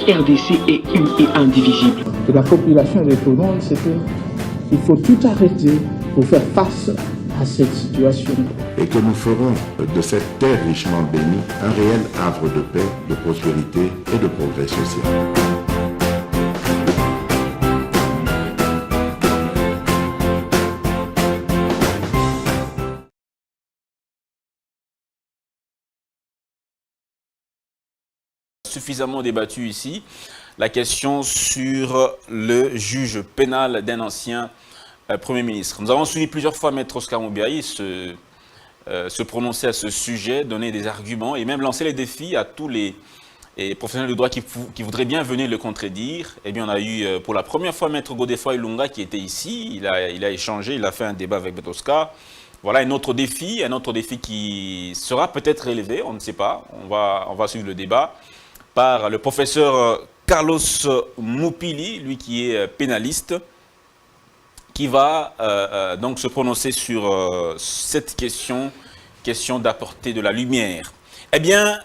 RDC est une et indivisible. Que la population répondante, c'est qu'il faut tout arrêter pour faire face à cette situation. Et que nous ferons de cette terre richement bénie un réel havre de paix, de prospérité et de progrès social. Suffisamment débattu ici, la question sur le juge pénal d'un ancien Premier ministre. Nous avons suivi plusieurs fois Maître Oscar Moubiaï se prononcer à ce sujet, donner des arguments et même lancer les défis à tous les professionnels de droit qui voudraient bien venir le contredire. Eh bien, on a eu pour la première fois Maître Godefroid Ilunga qui était ici, il a échangé, il a fait un débat avec Maître Oscar. Voilà un autre défi qui sera peut-être élevé, on ne sait pas, on va suivre le débat par le professeur Carlos Moupili, lui qui est pénaliste, qui va donc se prononcer sur cette question d'apporter de la lumière. Eh bien,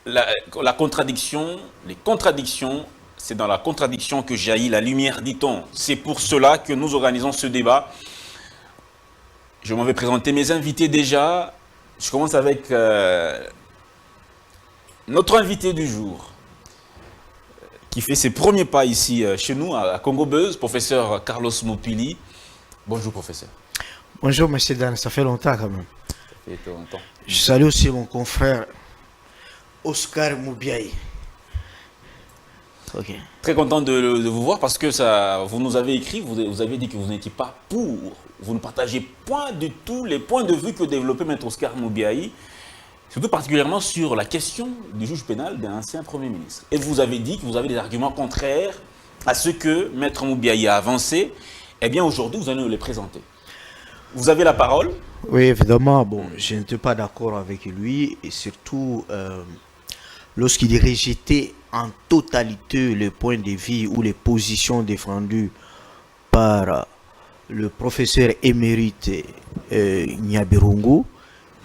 la contradiction, les contradictions, c'est dans la contradiction que jaillit la lumière, dit-on. C'est pour cela que nous organisons ce débat. Je m'en vais présenter mes invités déjà. Je commence avec notre invité du jour, qui fait ses premiers pas ici chez nous, à Congo Buzz, professeur Carlos Moupili. Bonjour, professeur. Bonjour, monsieur Dan, ça fait longtemps quand même. Ça fait longtemps. Je salue aussi mon confrère Oscar Moubiaï. Okay. Très content de vous voir parce que vous nous avez écrit, vous avez dit que vous n'étiez pas pour, vous ne partagez point du tout les points de vue que développait Maître Oscar Moubiaï, surtout particulièrement sur la question du juge pénal d'un ancien Premier ministre. Et vous avez dit que vous avez des arguments contraires à ce que Maître Moubiaï a avancé. Eh bien, aujourd'hui, vous allez nous les présenter. Vous avez la parole. Oui, évidemment. Bon, je n'étais pas d'accord avec lui, et surtout lorsqu'il rejetait en totalité le point de vue ou les positions défendues par le professeur émérite Nyabirungu,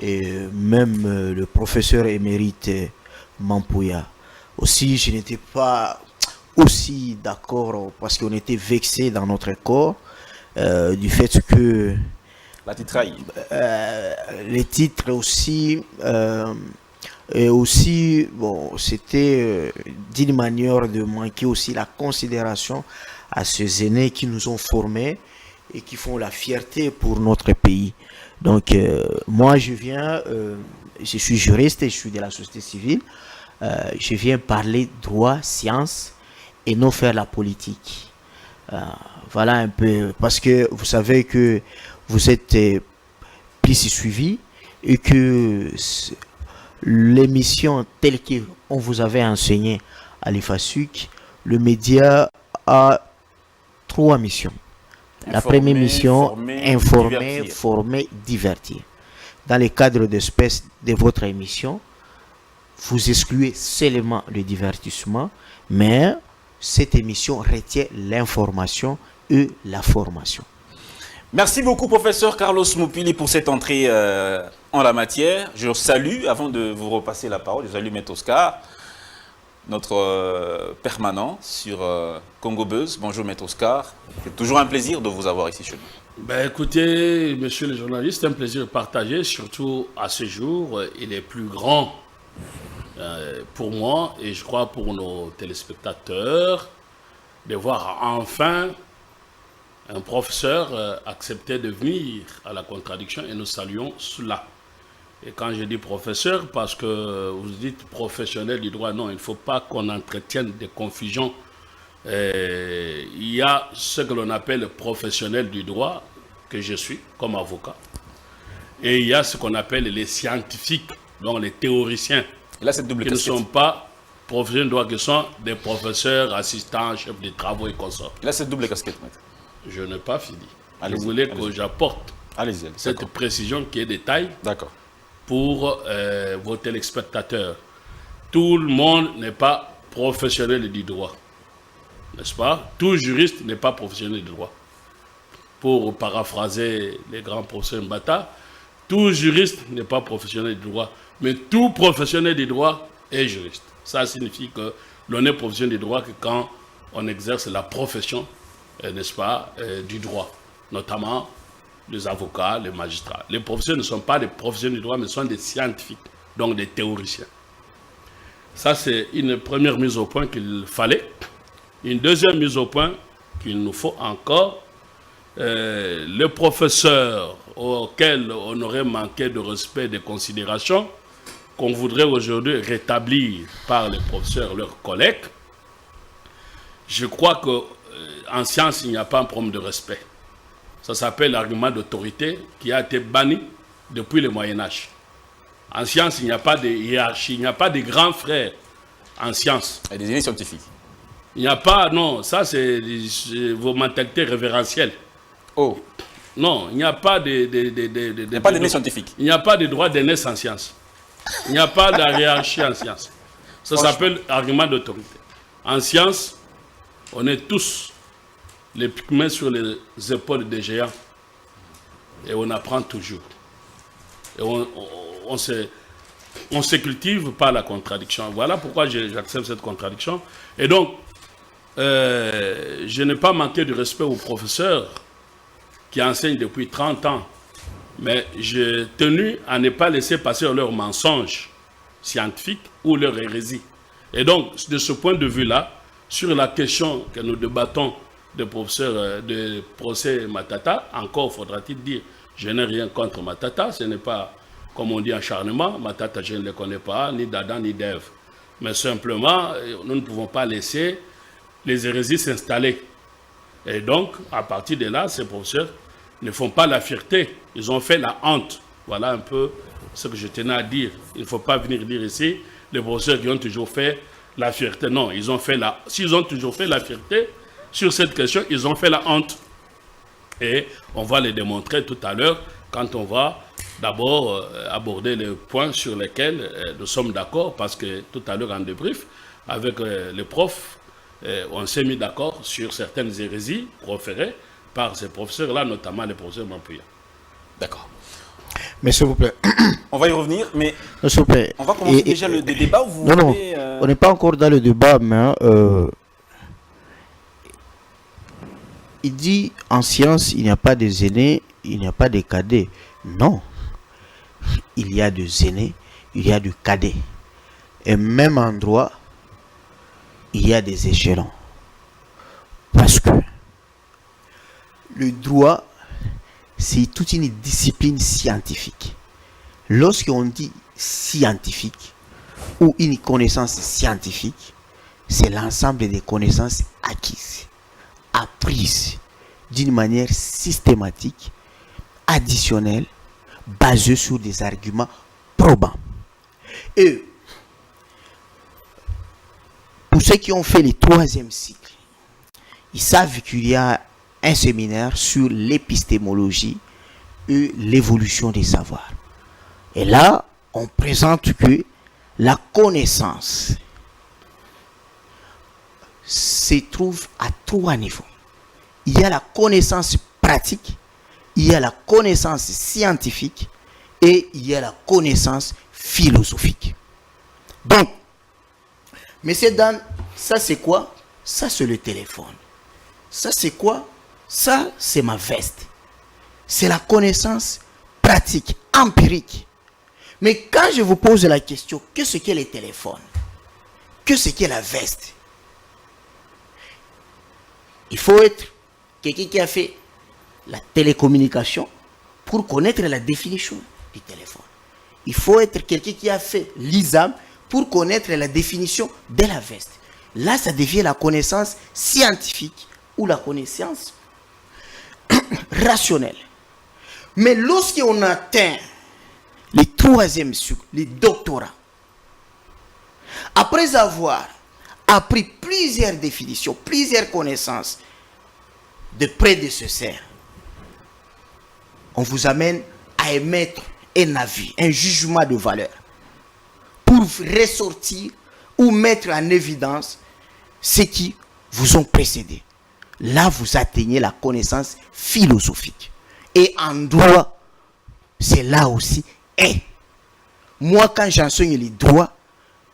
et même le professeur émérite Mampouya. Aussi, je n'étais pas aussi d'accord parce qu'on était vexé dans notre corps du fait que la titraille. Les titres aussi et aussi bon, c'était d'une manière de manquer aussi la considération à ces aînés qui nous ont formés et qui font la fierté pour notre pays. Donc moi je viens, je suis juriste et je suis de la société civile, je viens parler droit, science et non faire la politique. Voilà un peu, parce que vous savez que vous êtes plus suivi et que l'émission telle qu'on vous avait enseigné à l'IFASUC, le média a 3 missions. La première mission, informer, former, divertir. Dans le cadre de votre émission, vous excluez seulement le divertissement, mais cette émission retient l'information et la formation. Merci beaucoup, professeur Carlos Moupili, pour cette entrée en la matière. Je salue, avant de vous repasser la parole, je salue Maître Oscar, notre permanent sur Congo Buzz. Bonjour Maître Oscar, c'est toujours un plaisir de vous avoir ici chez nous. Ben, écoutez, monsieur le journaliste, c'est un plaisir partagé, surtout à ce jour. Il est plus grand pour moi et je crois pour nos téléspectateurs de voir enfin un professeur accepter de venir à la contradiction et nous saluons cela. Et quand je dis professeur, parce que vous dites professionnel du droit, non, il ne faut pas qu'on entretienne des confusions. Il y a ce que l'on appelle professionnel du droit, que je suis comme avocat. Et il y a ce qu'on appelle les scientifiques, donc les théoriciens, là, cette double qui casquette. ne sont pas professionnels du droit, qui sont des professeurs, assistants, chefs de travaux et consorts. Là, cette double casquette, maître. Je n'ai pas fini. Je Allez-y, voulais que j'apporte cette précision qui est détail pour vos téléspectateurs. Tout le monde n'est pas professionnel du droit, n'est-ce pas? Tout juriste n'est pas professionnel du droit. Pour paraphraser les grands professeurs Mbata, tout juriste n'est pas professionnel du droit, mais tout professionnel du droit est juriste. Ça signifie que l'on est professionnel du droit que quand on exerce la profession, n'est-ce pas, du droit, notamment les avocats, les magistrats. Les professionnels ne sont pas des professionnels du droit, mais sont des scientifiques, donc des théoriciens. Ça, c'est une première mise au point qu'il fallait. Une deuxième mise au point qu'il nous faut encore. Le professeur auquel on aurait manqué de respect et de considération, qu'on voudrait aujourd'hui rétablir par les professeurs, leurs collègues, je crois qu'en science, il n'y a pas un problème de respect. Ça s'appelle l'argument d'autorité qui a été banni depuis le Moyen-Âge. En science, il n'y a pas de hiérarchie, il n'y a pas de grands frères en science. Et des idées scientifiques. Il n'y a pas, non, ça c'est vos mentalités révérentielles. Oh. Non, il n'y a pas de... Il n'y a pas d'aînés scientifiques. Il n'y a pas de droit d'aînés en science. Il n'y a pas de hiérarchie en science. Ça s'appelle argument d'autorité. En science, on est tous les mains sur les épaules des géants. Et on apprend toujours. Et on se cultive par la contradiction. Voilà pourquoi j'accepte cette contradiction. Et donc, je n'ai pas manqué de respect aux professeurs qui enseignent depuis 30 ans. Mais j'ai tenu à ne pas laisser passer leurs mensonges scientifiques ou leur hérésie. Et donc, de ce point de vue-là, sur la question que nous débattons de professeur de procès Matata, encore faudra-t-il dire, je n'ai rien contre Matata, ce n'est pas, comme on dit, acharnement. Matata, je ne le connais pas, ni d'Adam, ni d'Ève. Mais simplement, nous ne pouvons pas laisser les hérésies s'installer. Et donc, à partir de là, ces professeurs ne font pas la fierté, ils ont fait la honte. Voilà un peu ce que je tenais à dire. Il ne faut pas venir dire ici, les professeurs qui ont toujours fait la fierté. Non, ils ont fait s'ils ont toujours fait la fierté, sur cette question, ils ont fait la honte. Et on va les démontrer tout à l'heure quand on va d'abord aborder les points sur lesquels nous sommes d'accord, parce que tout à l'heure en débrief, avec les profs, on s'est mis d'accord sur certaines hérésies proférées par ces professeurs-là, notamment les professeurs Mampouya. D'accord. Mais s'il vous plaît. On va y revenir, mais S'il vous plaît. on va commencer déjà le débat. Où vous non, voulez, on n'est pas encore dans le débat, mais il dit en science, il n'y a pas des aînés, il n'y a pas des cadets. Non. Il y a des aînés, il y a des cadets. Et même en droit, il y a des échelons. Parce que le droit, c'est toute une discipline scientifique. Lorsqu'on dit scientifique ou une connaissance scientifique, c'est l'ensemble des connaissances acquises, apprises d'une manière systématique, additionnelle, basée sur des arguments probants. Et pour ceux qui ont fait le 3e cycle, ils savent qu'il y a un séminaire sur l'épistémologie et l'évolution des savoirs. Et là, on présente que la connaissance se trouve à 3 niveaux. Il y a la connaissance pratique, il y a la connaissance scientifique et il y a la connaissance philosophique. Donc, Monsieur Dan, ça c'est quoi? Ça c'est le téléphone. Ça c'est quoi? Ça c'est ma veste. C'est la connaissance pratique, empirique. Mais quand je vous pose la question, qu'est-ce qu'est le téléphone? Qu'est-ce qu'est la veste? Il faut être quelqu'un qui a fait la télécommunication pour connaître la définition du téléphone. Il faut être quelqu'un qui a fait l'ISAM pour connaître la définition de la veste. Là, ça devient la connaissance scientifique ou la connaissance rationnelle. Mais lorsqu'on atteint le 3e cycle, le doctorat, après avoir appris plusieurs définitions, plusieurs connaissances de prédécesseurs, on vous amène à émettre un avis, un jugement de valeur pour ressortir ou mettre en évidence ceux qui vous ont précédé. Là, vous atteignez la connaissance philosophique. Et en droit, c'est là aussi. Et moi, quand j'enseigne les droits,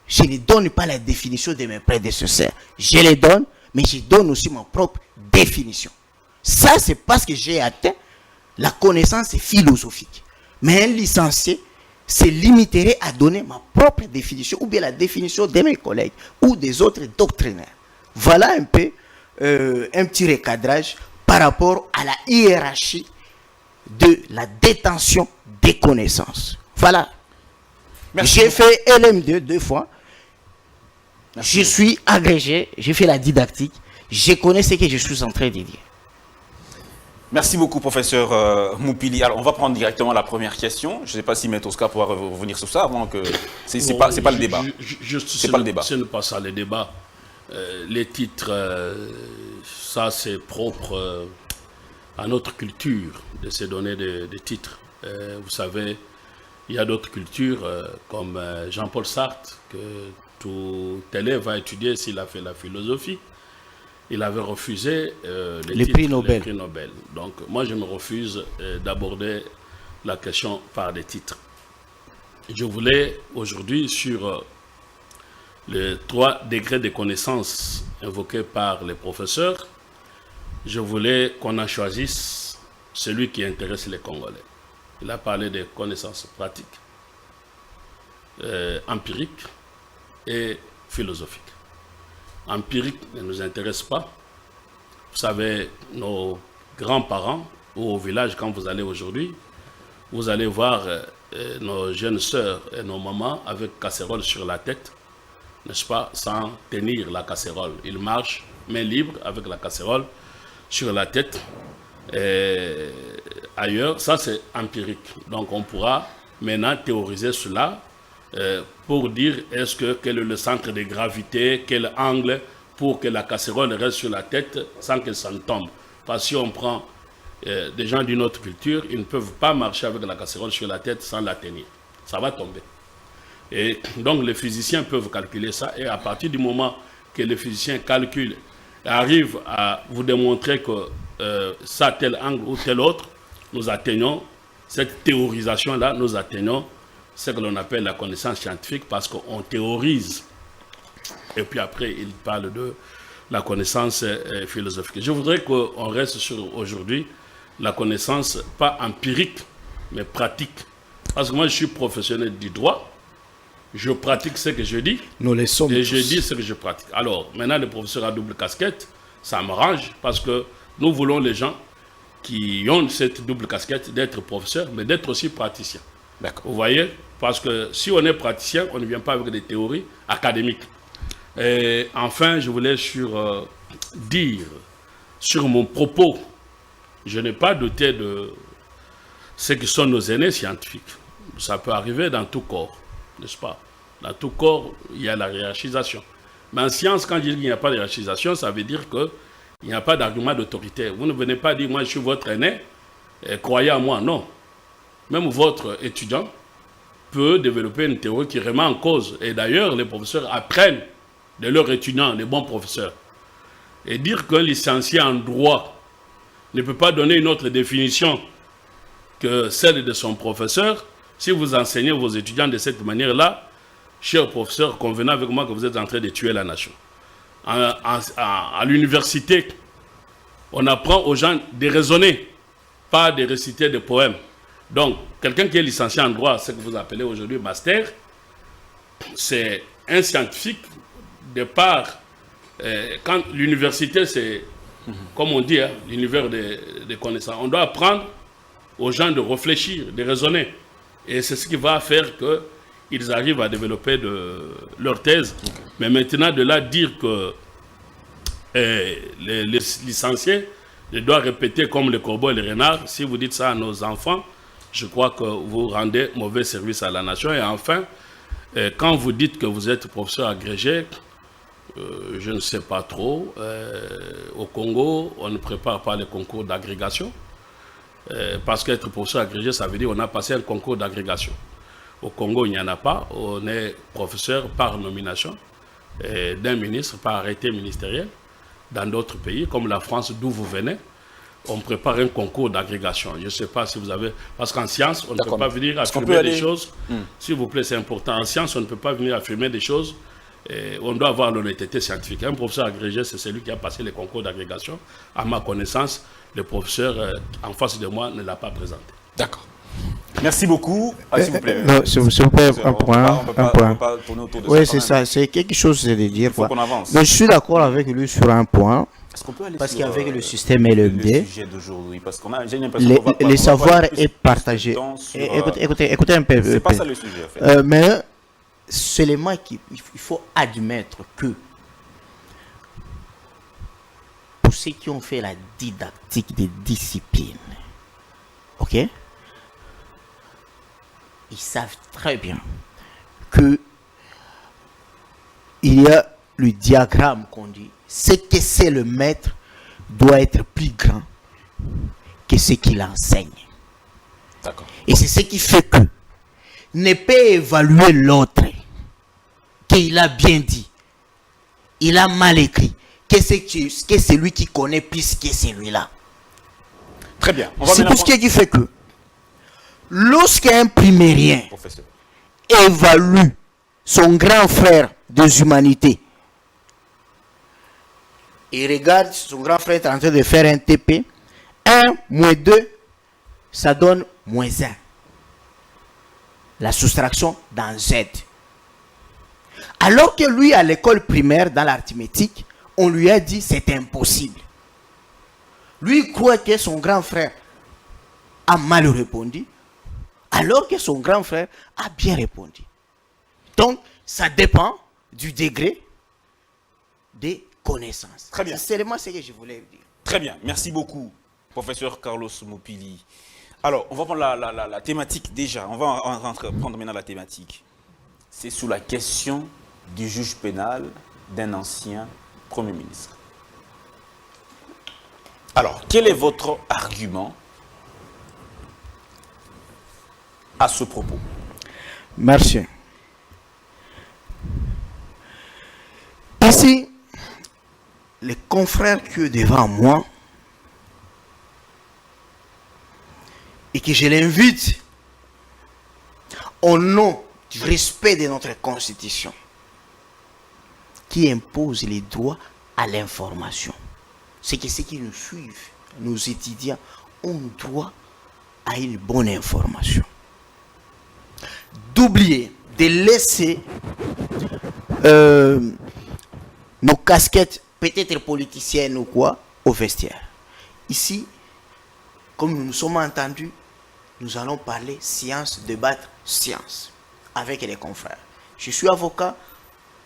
je ne donne pas la définition de mes prédécesseurs. Je les donne, mais je donne aussi ma propre définition. Ça, c'est parce que j'ai atteint la connaissance philosophique. Mais un licencié se limiterait à donner ma propre définition ou bien la définition de mes collègues ou des autres doctrinaires. Voilà un peu un petit recadrage par rapport à la hiérarchie de la détention des connaissances. Voilà. J'ai fait LM2 2 fois. Je suis agrégé, j'ai fait la didactique. Je connais ce que je suis en train de dire. Merci beaucoup, professeur Moupili. Alors, on va prendre directement la première question. Je ne sais pas si Maître Oscar pourra revenir sur ça avant que... C'est pas le débat. C'est pas le débat. Ce n'est pas ça le débat. Les titres, ça c'est propre à notre culture de se donner des titres. Vous savez, il y a d'autres cultures comme Jean-Paul Sartre, que tout élève va étudier s'il a fait la philosophie. Il avait refusé les prix Nobel. Les prix Nobel. Donc moi je me refuse d'aborder la question par des titres. Je voulais aujourd'hui sur les 3 degrés de connaissance invoqués par les professeurs, je voulais qu'on en choisisse celui qui intéresse les Congolais. Il a parlé des connaissances pratiques, empiriques et philosophiques. Empirique ne nous intéresse pas. Vous savez, nos grands-parents, ou au village, quand vous allez aujourd'hui, vous allez voir nos jeunes sœurs et nos mamans avec casserole sur la tête, n'est-ce pas, sans tenir la casserole. Ils marchent main libre avec la casserole sur la tête. Et ailleurs, ça c'est empirique. Donc on pourra maintenant théoriser cela pour dire quel est le centre de gravité, quel angle pour que la casserole reste sur la tête sans qu'elle s'en tombe. Parce que si on prend des gens d'une autre culture, ils ne peuvent pas marcher avec la casserole sur la tête sans la tenir. Ça va tomber. Et donc les physiciens peuvent calculer ça, et à partir du moment que les physiciens calculent et arrivent à vous démontrer que ça, tel angle ou tel autre, nous atteignons cette théorisation-là, nous atteignons ce que l'on appelle la connaissance scientifique, parce qu'on théorise. Et puis après, il parle de la connaissance philosophique. Je voudrais qu'on reste sur aujourd'hui la connaissance, pas empirique, mais pratique. Parce que moi, je suis professionnel du droit. Je pratique ce que je dis. Nous les sommes et tous. je dis ce que je pratique. Alors, maintenant, le professeur à double casquette, ça m'arrange parce que nous voulons les gens qui ont cette double casquette d'être professeur, mais d'être aussi praticien. D'accord. Vous voyez? Parce que si on est praticien, on ne vient pas avec des théories académiques. Et enfin, je voulais dire sur mon propos, je n'ai pas douté de ce que sont nos aînés scientifiques. Ça peut arriver dans tout corps, n'est-ce pas? Dans tout corps, il y a la hiérarchisation. Mais en science, quand je dis qu'il n'y a pas de hiérarchisation, ça veut dire qu'il n'y a pas d'argument d'autorité. Vous ne venez pas dire, moi je suis votre aîné, et croyez à moi, non. Même votre étudiant peut développer une théorie qui remet en cause. Et d'ailleurs, les professeurs apprennent de leurs étudiants, les bons professeurs. Et dire qu'un licencié en droit ne peut pas donner une autre définition que celle de son professeur, si vous enseignez vos étudiants de cette manière-là, cher professeur, convenez avec moi que vous êtes en train de tuer la nation. À l'université, on apprend aux gens de raisonner, pas de réciter des poèmes. Donc, quelqu'un qui est licencié en droit, ce que vous appelez aujourd'hui master, c'est un scientifique de part. Quand l'université, c'est, comme on dit, hein, l'univers des connaissances, on doit apprendre aux gens de réfléchir, de raisonner. Et c'est ce qui va faire qu'ils arrivent à développer leur thèse. Mais maintenant, de là, dire que les licenciés, ils doivent répéter comme les corbeaux et les renards. Si vous dites ça à nos enfants, je crois que vous rendez mauvais service à la nation. Et enfin, quand vous dites que vous êtes professeur agrégé, je ne sais pas trop. Au Congo, on ne prépare pas les concours d'agrégation. Parce qu'être professeur agrégé, ça veut dire qu'on a passé un concours d'agrégation. Au Congo, il n'y en a pas. On est professeur par nomination d'un ministre, par arrêté ministériel. Dans d'autres pays, comme la France, d'où vous venez, on prépare un concours d'agrégation. Je ne sais pas si vous avez... Parce qu'en science, on ne peut pas venir affirmer des choses. S'il vous plaît, c'est important. En science, on ne peut pas venir affirmer des choses. Et on doit avoir l'honnêteté scientifique. Un professeur agrégé, c'est celui qui a passé les concours d'agrégation. À ma connaissance, le professeur en face de moi ne l'a pas présenté. D'accord. Merci beaucoup. Ah, s'il vous plaît. Non, s'il vous plaît, un point. On peut pas tourner autour de ça. Oui, c'est ça. C'est quelque chose de dire. Il faut qu'on avance. Mais je suis d'accord avec lui sur un point. Est-ce qu'on peut aller Parce sur, qu'avec le système LMD, le sujet d'aujourd'hui, parce qu'on a, j'ai l'impression qu'on va pas- les on va savoirs pas plus- est plus partagé. de temps sur, Écoutez un peu. c'est pas ça le sujet, en fait. Mais seulement qu'il faut admettre que pour ceux qui ont fait la didactique des disciplines, ok, ils savent très bien que il y a le diagramme qu'on dit. Ce que c'est le maître doit être plus grand que ce qu'il enseigne. D'accord. Et c'est ce qui fait que ne peut évaluer l'autre qu'il a bien dit, il a mal écrit, que c'est lui qui connaît plus que celui-là. Très bien. On va C'est maintenant pour ce qui fait que lorsqu'un primérien professeur. évalue son grand frère des humanités, il regarde son grand frère est en train de faire un TP, 1 moins 2, ça donne moins 1. La soustraction dans Z. Alors que lui, à l'école primaire, dans l'arithmétique, on lui a dit c'est impossible. Lui il croit que son grand frère a mal répondu, alors que son grand frère a bien répondu. Donc, ça dépend du degré des connaissances. Très bien. C'est seulement ce que je voulais dire. Très bien. Merci beaucoup, professeur Carlos Mopili. Alors, on va prendre la thématique déjà. On va prendre maintenant la thématique. C'est sur la question du juge pénal d'un ancien Premier ministre. Alors, quel est votre argument à ce propos? Merci. Ici, les confrères qui sont devant moi, et que je l'invite au nom du respect de notre Constitution, qui impose les droits à l'information. C'est que ceux qui nous suivent, nos étudiants, ont droit à une bonne information. D'oublier, de laisser nos casquettes, peut-être politiciennes ou quoi, au vestiaire. Ici, comme nous nous sommes entendus, nous allons parler science, débattre science avec les confrères. Je suis avocat,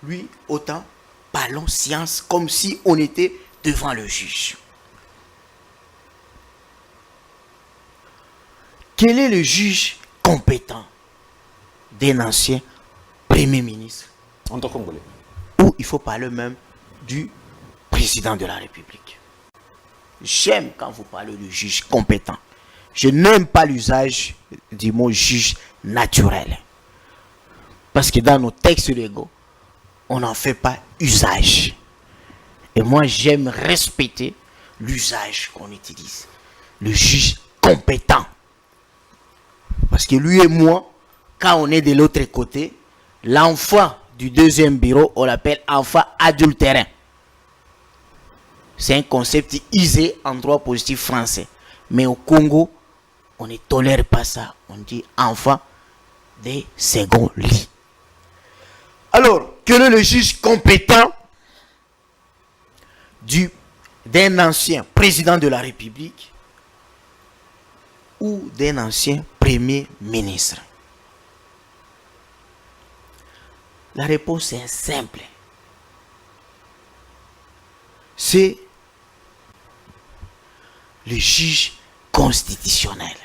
lui autant, parlons science comme si on était devant le juge. Quel est le juge compétent d'un ancien Premier ministre? En tant que Congolais. Ou il faut parler même du président de la République. J'aime quand vous parlez de juge compétent. Je n'aime pas l'usage du mot juge naturel. Parce que dans nos textes légaux, on n'en fait pas usage. Et moi, j'aime respecter l'usage qu'on utilise. Le juge compétent. Parce que lui et moi, quand on est de l'autre côté, l'enfant du deuxième bureau, on l'appelle enfant adultérin. C'est un concept usé en droit positif français. Mais au Congo, on ne tolère pas ça. On dit enfant des second lit. Alors, quel est le juge compétent d'un ancien président de la République ou d'un ancien premier ministre? La réponse est simple. C'est le juge constitutionnel.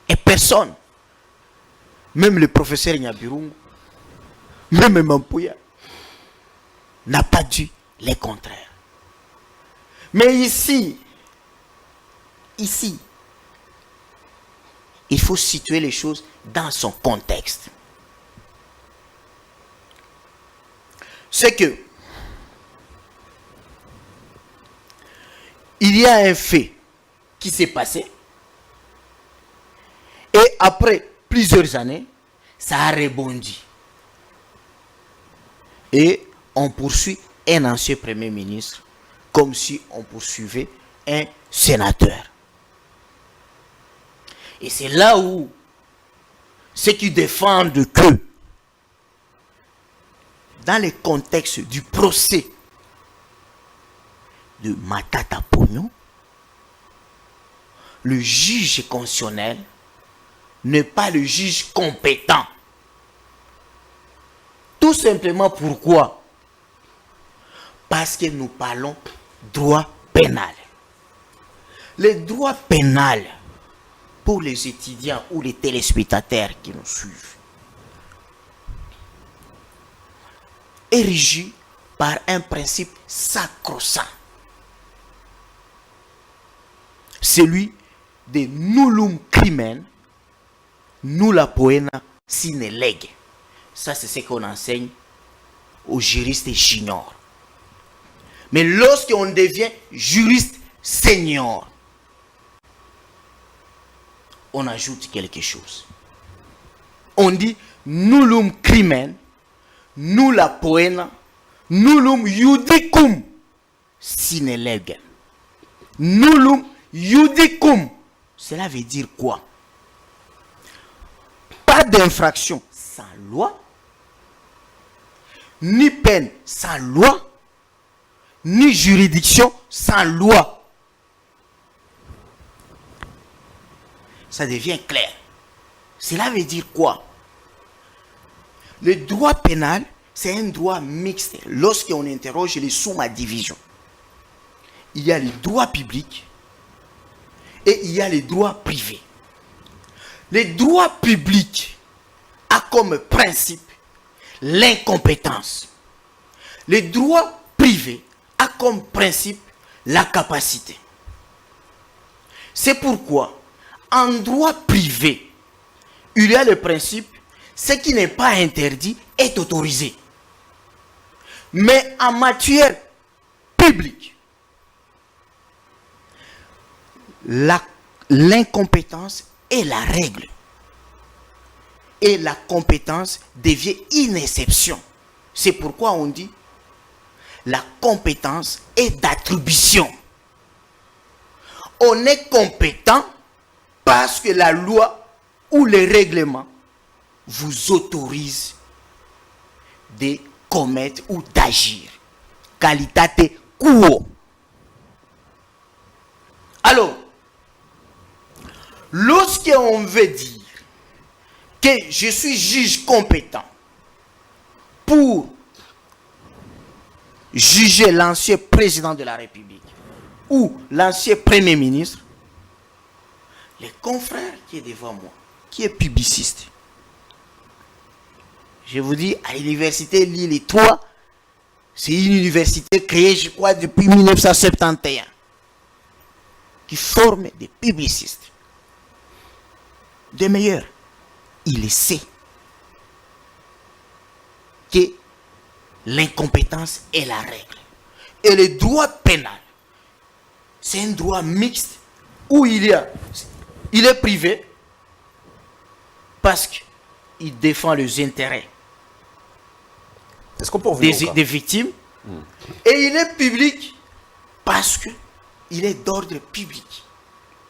Et personne, même le professeur Nyabirungu, même Mampouya, n'a pas dit le contraire. Mais ici, il faut situer les choses dans son contexte. C'est que il y a un fait qui s'est passé. Et après plusieurs années, ça a rebondi. Et on poursuit un ancien Premier ministre comme si on poursuivait un sénateur. Et c'est là où ceux qui défendent que dans le contexte du procès de Matata Pognon, le juge constitutionnel n'est pas le juge compétent. Tout simplement pourquoi? Parce que nous parlons droit pénal. Le droit pénal, pour les étudiants ou les téléspectateurs qui nous suivent, est régi par un principe sacro-saint. Celui de nullum crimen, nulla poena sine lege. Ça, c'est ce qu'on enseigne aux juristes juniors. Mais lorsqu'on devient juriste senior, on ajoute quelque chose. On dit nullum crimen, nulla poena, nullum judicum sine lege. Nullum judicum. Cela veut dire quoi? Pas d'infraction sans loi, ni peine sans loi, ni juridiction sans loi. Ça devient clair. Cela veut dire quoi? Le droit pénal, c'est un droit mixte. Lorsqu'on interroge les sous-divisions, il y a les droits publics et il y a les droits privés. Le droit public a comme principe l'incompétence. Le droit privé a comme principe la capacité. C'est pourquoi, en droit privé, il y a le principe, ce qui n'est pas interdit est autorisé. Mais en matière publique, l'incompétence est la règle. Et la compétence devient une exception. C'est pourquoi on dit la compétence est d'attribution. On est compétent parce que la loi ou le règlement vous autorise de commettre ou d'agir. Qualitate quo. Alors, lorsqu'on veut dire que je suis juge compétent pour juger l'ancien président de la République ou l'ancien Premier ministre, le confrère qui est devant moi, qui est publiciste, je vous dis, à l'université Lille 3, c'est une université créée, je crois, depuis 1971, qui forme des publicistes, des meilleurs. Il sait que l'incompétence est la règle. Et le droit pénal, c'est un droit mixte où il est privé parce qu'il défend les intérêts des victimes. Et il est public parce qu'il est d'ordre public.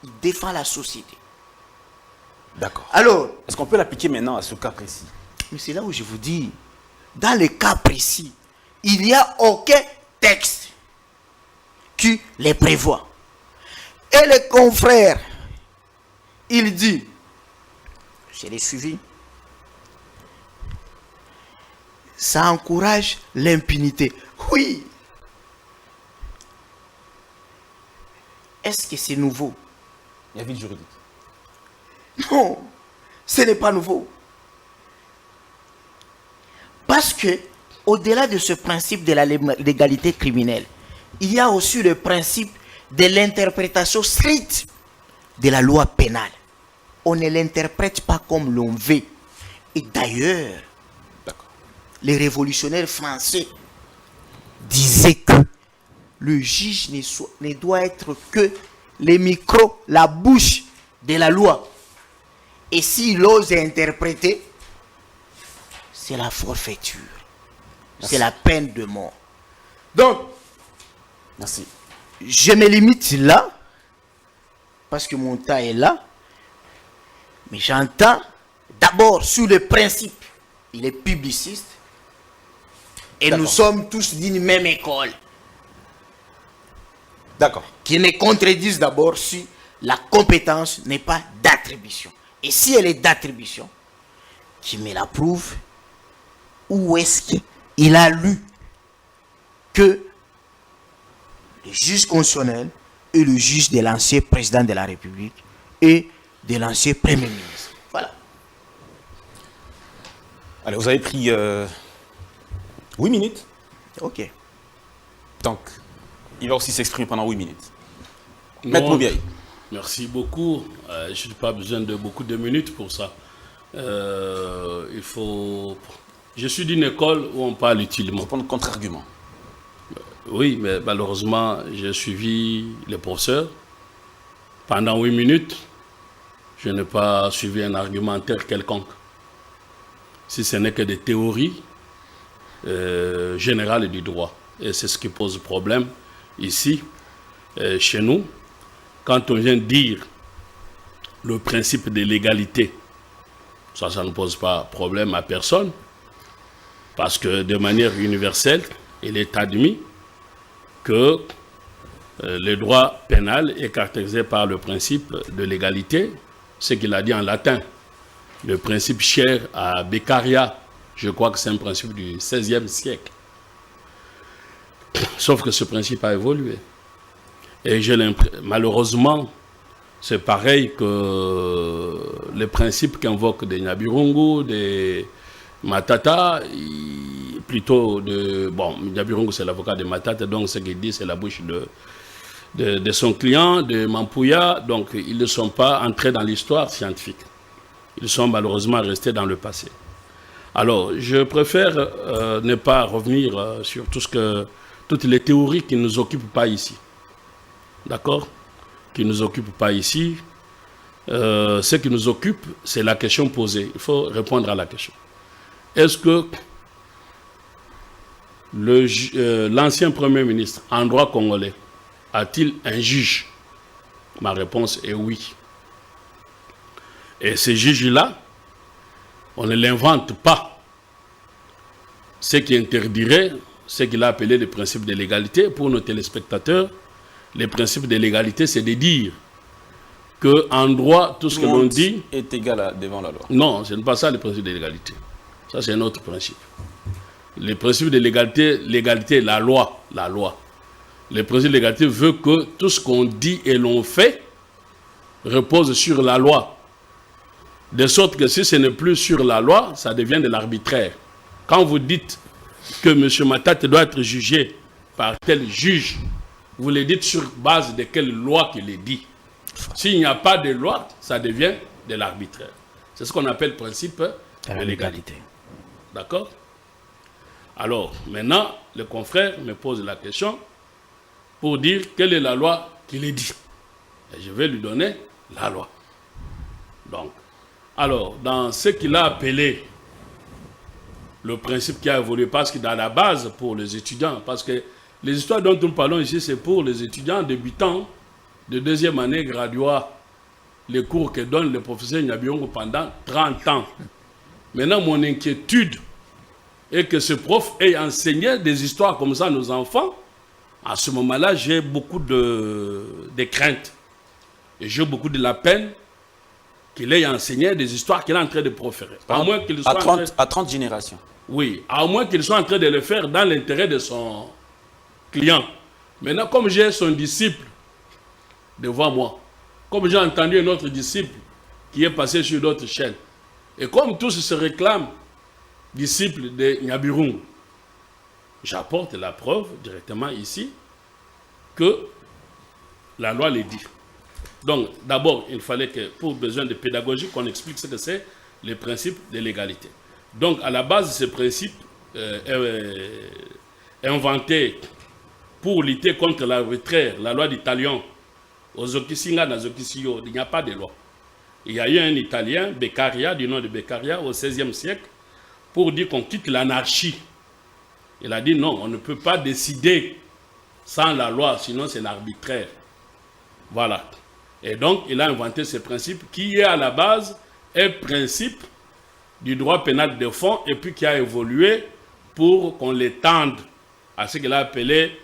Il défend la société. D'accord. Alors, est-ce qu'on peut l'appliquer maintenant à ce cas précis? Mais c'est là où je vous dis, dans le cas précis, il n'y a aucun texte qui les prévoit. Et le confrère, il dit, je l'ai suivi, ça encourage l'impunité. Oui. Est-ce que c'est nouveau? Il y a vide juridique. Non, ce n'est pas nouveau. Parce que, au-delà de ce principe de la légalité criminelle, il y a aussi le principe de l'interprétation stricte de la loi pénale. On ne l'interprète pas comme l'on veut. Et d'ailleurs, les révolutionnaires français disaient que le juge ne doit être que les micros, la bouche de la loi. Et s'il ose interpréter, c'est la forfaiture. C'est la peine de mort. Donc, Merci. je me limite là, parce que mon temps est là, mais j'entends d'abord sur le principe, il est publiciste, et nous sommes tous d'une même école. D'accord. Qui ne contredisent d'abord si la compétence n'est pas d'attribution. Et si elle est d'attribution, qui me la prouve, où est-ce qu'il a lu que le juge constitutionnel est le juge de l'ancien président de la République et de l'ancien Premier ministre. Voilà. Allez, vous avez pris 8 minutes. Ok. Donc, il va aussi s'exprimer pendant 8 minutes. Maître Moubiaï. Merci beaucoup. Je n'ai pas besoin de beaucoup de minutes pour ça. Il faut... Je suis d'une école où on parle utilement. Pour prendre contre-argument. Oui, mais malheureusement, j'ai suivi les professeurs. Pendant 8 minutes, je n'ai pas suivi un argumentaire quelconque. Si ce n'est que des théories générales du droit. Et c'est ce qui pose problème ici, chez nous. Quand on vient dire le principe de l'égalité, ça ne pose pas problème à personne. Parce que de manière universelle, il est admis que le droit pénal est caractérisé par le principe de l'égalité, ce qu'il a dit en latin. Le principe cher à Beccaria, je crois que c'est un principe du XVIe siècle. Sauf que ce principe a évolué. Et malheureusement, c'est pareil que les principes qu'invoquent des Nyabirungu, des Matata, plutôt de... Bon, Nyabirungu c'est l'avocat de Matata, donc ce qu'il dit c'est la bouche de son client, de Mampouya, donc ils ne sont pas entrés dans l'histoire scientifique. Ils sont malheureusement restés dans le passé. Alors, je préfère ne pas revenir sur toutes les théories qui ne nous occupent pas ici. D'accord? Qui ne nous occupent pas ici. Ce qui nous occupe, c'est la question posée. Il faut répondre à la question. Est-ce que l'ancien Premier ministre en droit congolais a-t-il un juge? Ma réponse est oui. Et ce juge-là, on ne l'invente pas. Ce qui interdirait, ce qu'il a appelé le principe de l'égalité, pour nos téléspectateurs, le principe de l'égalité, c'est de dire qu'en droit, tout ce que l'on dit est égal devant la loi. Non, ce n'est pas ça le principe de l'égalité. Ça, c'est un autre principe. Le principe de l'égalité, l'égalité, la loi. Le principe de l'égalité veut que tout ce qu'on dit et l'on fait repose sur la loi. De sorte que si ce n'est plus sur la loi, ça devient de l'arbitraire. Quand vous dites que M. Matata doit être jugé par tel juge, vous le dites sur base de quelle loi qu'il est dit. S'il n'y a pas de loi, ça devient de l'arbitraire. C'est ce qu'on appelle le principe de l'égalité. D'accord? Alors, maintenant, le confrère me pose la question pour dire quelle est la loi qu'il est dit. Et je vais lui donner la loi. Donc, alors, dans ce qu'il a appelé le principe qui a évolué, parce que dans la base pour les étudiants, parce que les histoires dont nous parlons ici, c'est pour les étudiants débutants de deuxième année graduat, les cours que donne le professeur Nyabirungu pendant 30 ans. Maintenant, mon inquiétude est que ce prof ait enseigné des histoires comme ça à nos enfants. À ce moment-là, j'ai beaucoup de craintes. Et j'ai beaucoup de la peine qu'il ait enseigné des histoires qu'il est en train de proférer. À moins qu'il soit à 30 générations. Oui, à moins qu'il soit en train de le faire dans l'intérêt de son client. Maintenant, comme j'ai son disciple devant moi, comme j'ai entendu un autre disciple qui est passé sur d'autres chaînes, et comme tous se réclament disciples de Nyabirungu, j'apporte la preuve directement ici que la loi le dit. Donc, d'abord, il fallait que, pour besoin de pédagogie, qu'on explique ce que c'est le principe de l'égalité. Donc, à la base de ce principe inventé pour lutter contre l'arbitraire, la loi d'Italien, aux Okisinga, Nazokisiyo, il n'y a pas de loi. Il y a eu un Italien, Beccaria, du nom de Beccaria, au XVIe siècle, pour dire qu'on quitte l'anarchie. Il a dit non, on ne peut pas décider sans la loi, sinon c'est l'arbitraire. Voilà. Et donc, il a inventé ce principe qui est à la base un principe du droit pénal de fond et puis qui a évolué pour qu'on l'étende à ce qu'il a appelé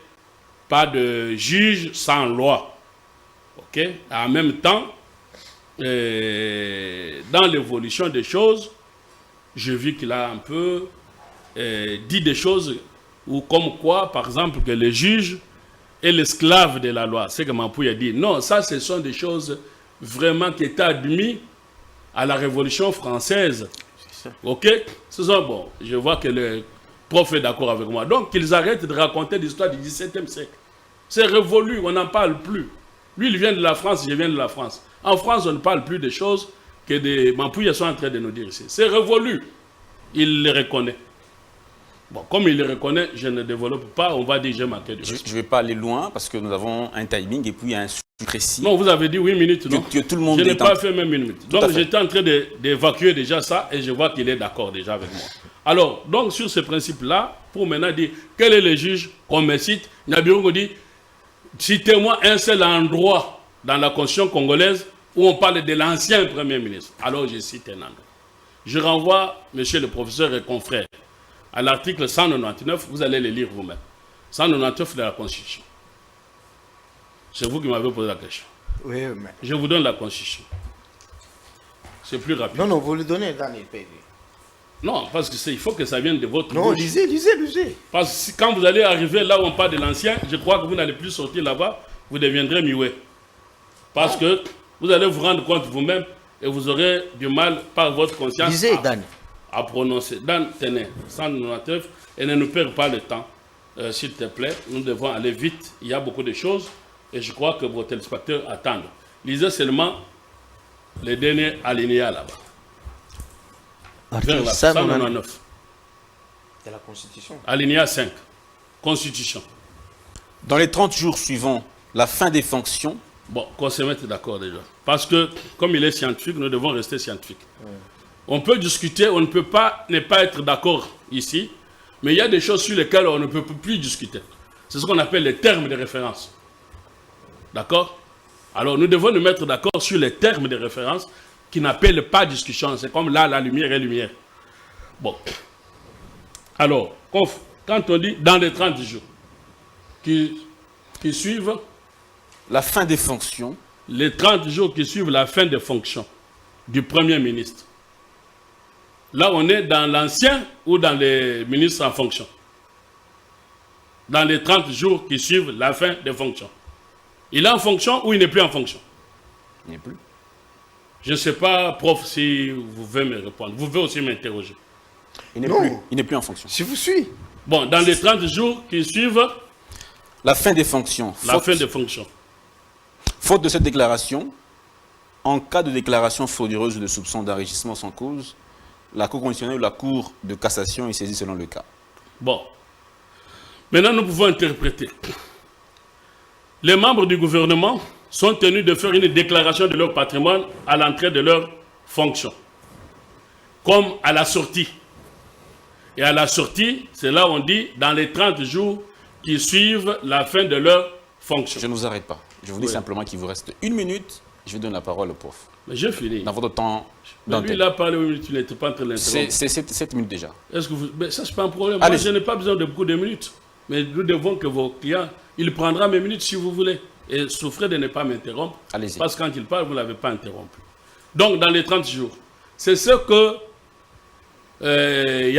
pas de juge sans loi. Ok? En même temps, dans l'évolution des choses, j'ai vu qu'il a un peu dit des choses ou comme quoi, par exemple, que le juge est l'esclave de la loi. C'est que Mampouy a dit. Non, ça, ce sont des choses vraiment qui étaient admises à la Révolution française. Ok? Ce sont bon. Je vois que le prof est d'accord avec moi. Donc, qu'ils arrêtent de raconter l'histoire du XVIIe siècle. C'est révolu, on n'en parle plus. Lui, il vient de la France, je viens de la France. En France, on ne parle plus des choses que des Mampouilles sont en train de nous dire ici. C'est révolu. Il le reconnaît. Bon, comme il le reconnaît, je ne développe pas, on va dire j'ai manqué de respect. Je ne vais pas aller loin parce que nous avons un timing et puis il y a un sujet précis. Non, vous avez dit 8 minutes, non? Que tout le monde je n'ai pas fait même 1 minute. Tout Donc j'étais en train d'évacuer déjà ça et je vois qu'il est d'accord déjà avec moi. Alors, donc sur ce principe-là, pour maintenant dire quel est le juge qu'on me cite, Nabirongo dit, citez-moi un seul endroit dans la Constitution congolaise où on parle de l'ancien Premier ministre. Alors je cite un endroit. Je renvoie, monsieur le professeur et confrère, à l'article 199, vous allez le lire vous-même. 199 de la Constitution. C'est vous qui m'avez posé la question. Oui, mais... Je vous donne la Constitution. C'est plus rapide. Non, vous le donnez, Daniel Pédé. Non, parce que il faut que ça vienne de votre Non, bouche. lisez. Parce que quand vous allez arriver là où on parle de l'ancien, je crois que vous n'allez plus sortir là-bas, vous deviendrez muet. Parce que vous allez vous rendre compte vous-même et vous aurez du mal par votre conscience Lisez, Dan. à prononcer. Dan, tenez, 199, et ne nous perds pas le temps, s'il te plaît. Nous devons aller vite. Il y a beaucoup de choses et je crois que vos téléspectateurs attendent. Lisez seulement les derniers alinéas là-bas. Article 199. de la Constitution. Alinéa 5. Constitution. Dans les 30 jours suivant la fin des fonctions. Bon, qu'on se mette d'accord déjà. Parce que, comme il est scientifique, nous devons rester scientifiques. On peut discuter, on ne peut pas ne pas être d'accord ici, mais il y a des choses sur lesquelles on ne peut plus discuter. C'est ce qu'on appelle les termes de référence. D'accord? Alors, nous devons nous mettre d'accord sur les termes de référence qui n'appellent pas discussion. C'est comme là, la lumière est lumière. Bon. Alors, quand on dit dans les 30 jours qui suivent... La fin des fonctions. Les 30 jours qui suivent la fin des fonctions du Premier ministre. Là, on est dans l'ancien ou dans les ministres en fonction. Dans les 30 jours qui suivent la fin des fonctions. Il est en fonction ou il n'est plus en fonction? Il n'est plus. Je ne sais pas, prof, si vous pouvez me répondre. Vous pouvez aussi m'interroger. Il n'est plus en fonction. Je vous suis. Bon, dans les 30 jours qui suivent... La fin des fonctions. La fin des fonctions. Faute de cette déclaration, en cas de déclaration frauduleuse ou de soupçon d'enrichissement sans cause, la Cour constitutionnelle ou la Cour de cassation est saisie selon le cas. Bon. Maintenant, nous pouvons interpréter. Les membres du gouvernement sont tenus de faire une déclaration de leur patrimoine à l'entrée de leur fonction, comme à la sortie. Et à la sortie, c'est là où on dit dans les 30 jours qui suivent la fin de leur fonction. Je ne vous arrête pas. Je vous dis simplement qu'il vous reste 1 minute. Je vais donner la parole au prof. Mais j'ai fini. Dans votre temps d'antenne. Lui, il a parlé 1 minute, tu n'étais pas en train de l'interrompre. C'est 7 minutes déjà. Est-ce que vous... Mais ça, c'est pas un problème. Allez. Moi, je n'ai pas besoin de beaucoup de minutes. Mais nous devons que vos clients, il prendra mes minutes si vous voulez. Et souffrez de ne pas m'interrompre. Allez-y. Parce que quand il parle, vous ne l'avez pas interrompu. Donc, dans les 30 jours, c'est ce que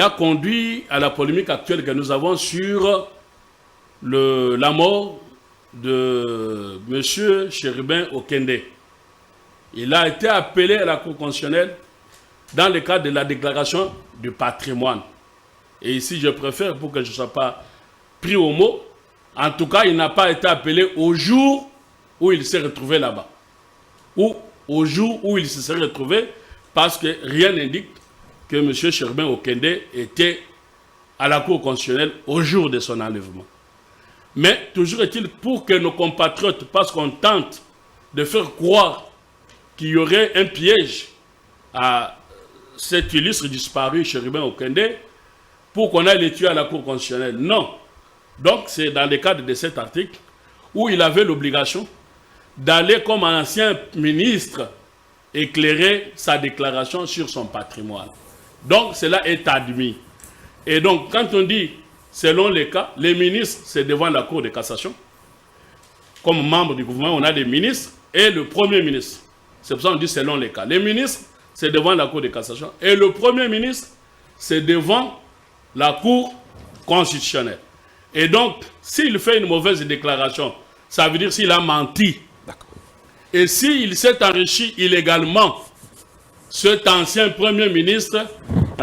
a conduit à la polémique actuelle que nous avons sur la mort de M. Chérubin Okende. Il a été appelé à la Cour constitutionnelle dans le cadre de la déclaration du patrimoine. Et ici, je préfère, pour que je ne sois pas pris au mot, en tout cas, il n'a pas été appelé au jour où il s'est retrouvé là-bas. Ou au jour où il se serait retrouvé, parce que rien n'indique que M. Chérubin Okende était à la Cour constitutionnelle au jour de son enlèvement. Mais toujours est-il pour que nos compatriotes, parce qu'on tente de faire croire qu'il y aurait un piège à cet illustre disparu, Chérubin Okende, pour qu'on aille les tuer à la Cour constitutionnelle. Non. Donc, c'est dans le cadre de cet article où il avait l'obligation d'aller comme un ancien ministre éclairer sa déclaration sur son patrimoine. Donc, cela est admis. Et donc, quand on dit, selon les cas, les ministres, c'est devant la Cour de cassation. Comme membre du gouvernement, on a des ministres et le Premier ministre. C'est pour ça qu'on dit selon les cas. Les ministres, c'est devant la Cour de cassation. Et le Premier ministre, c'est devant la Cour constitutionnelle. Et donc, s'il fait une mauvaise déclaration, ça veut dire s'il a menti. Et s'il s'est enrichi illégalement, cet ancien Premier ministre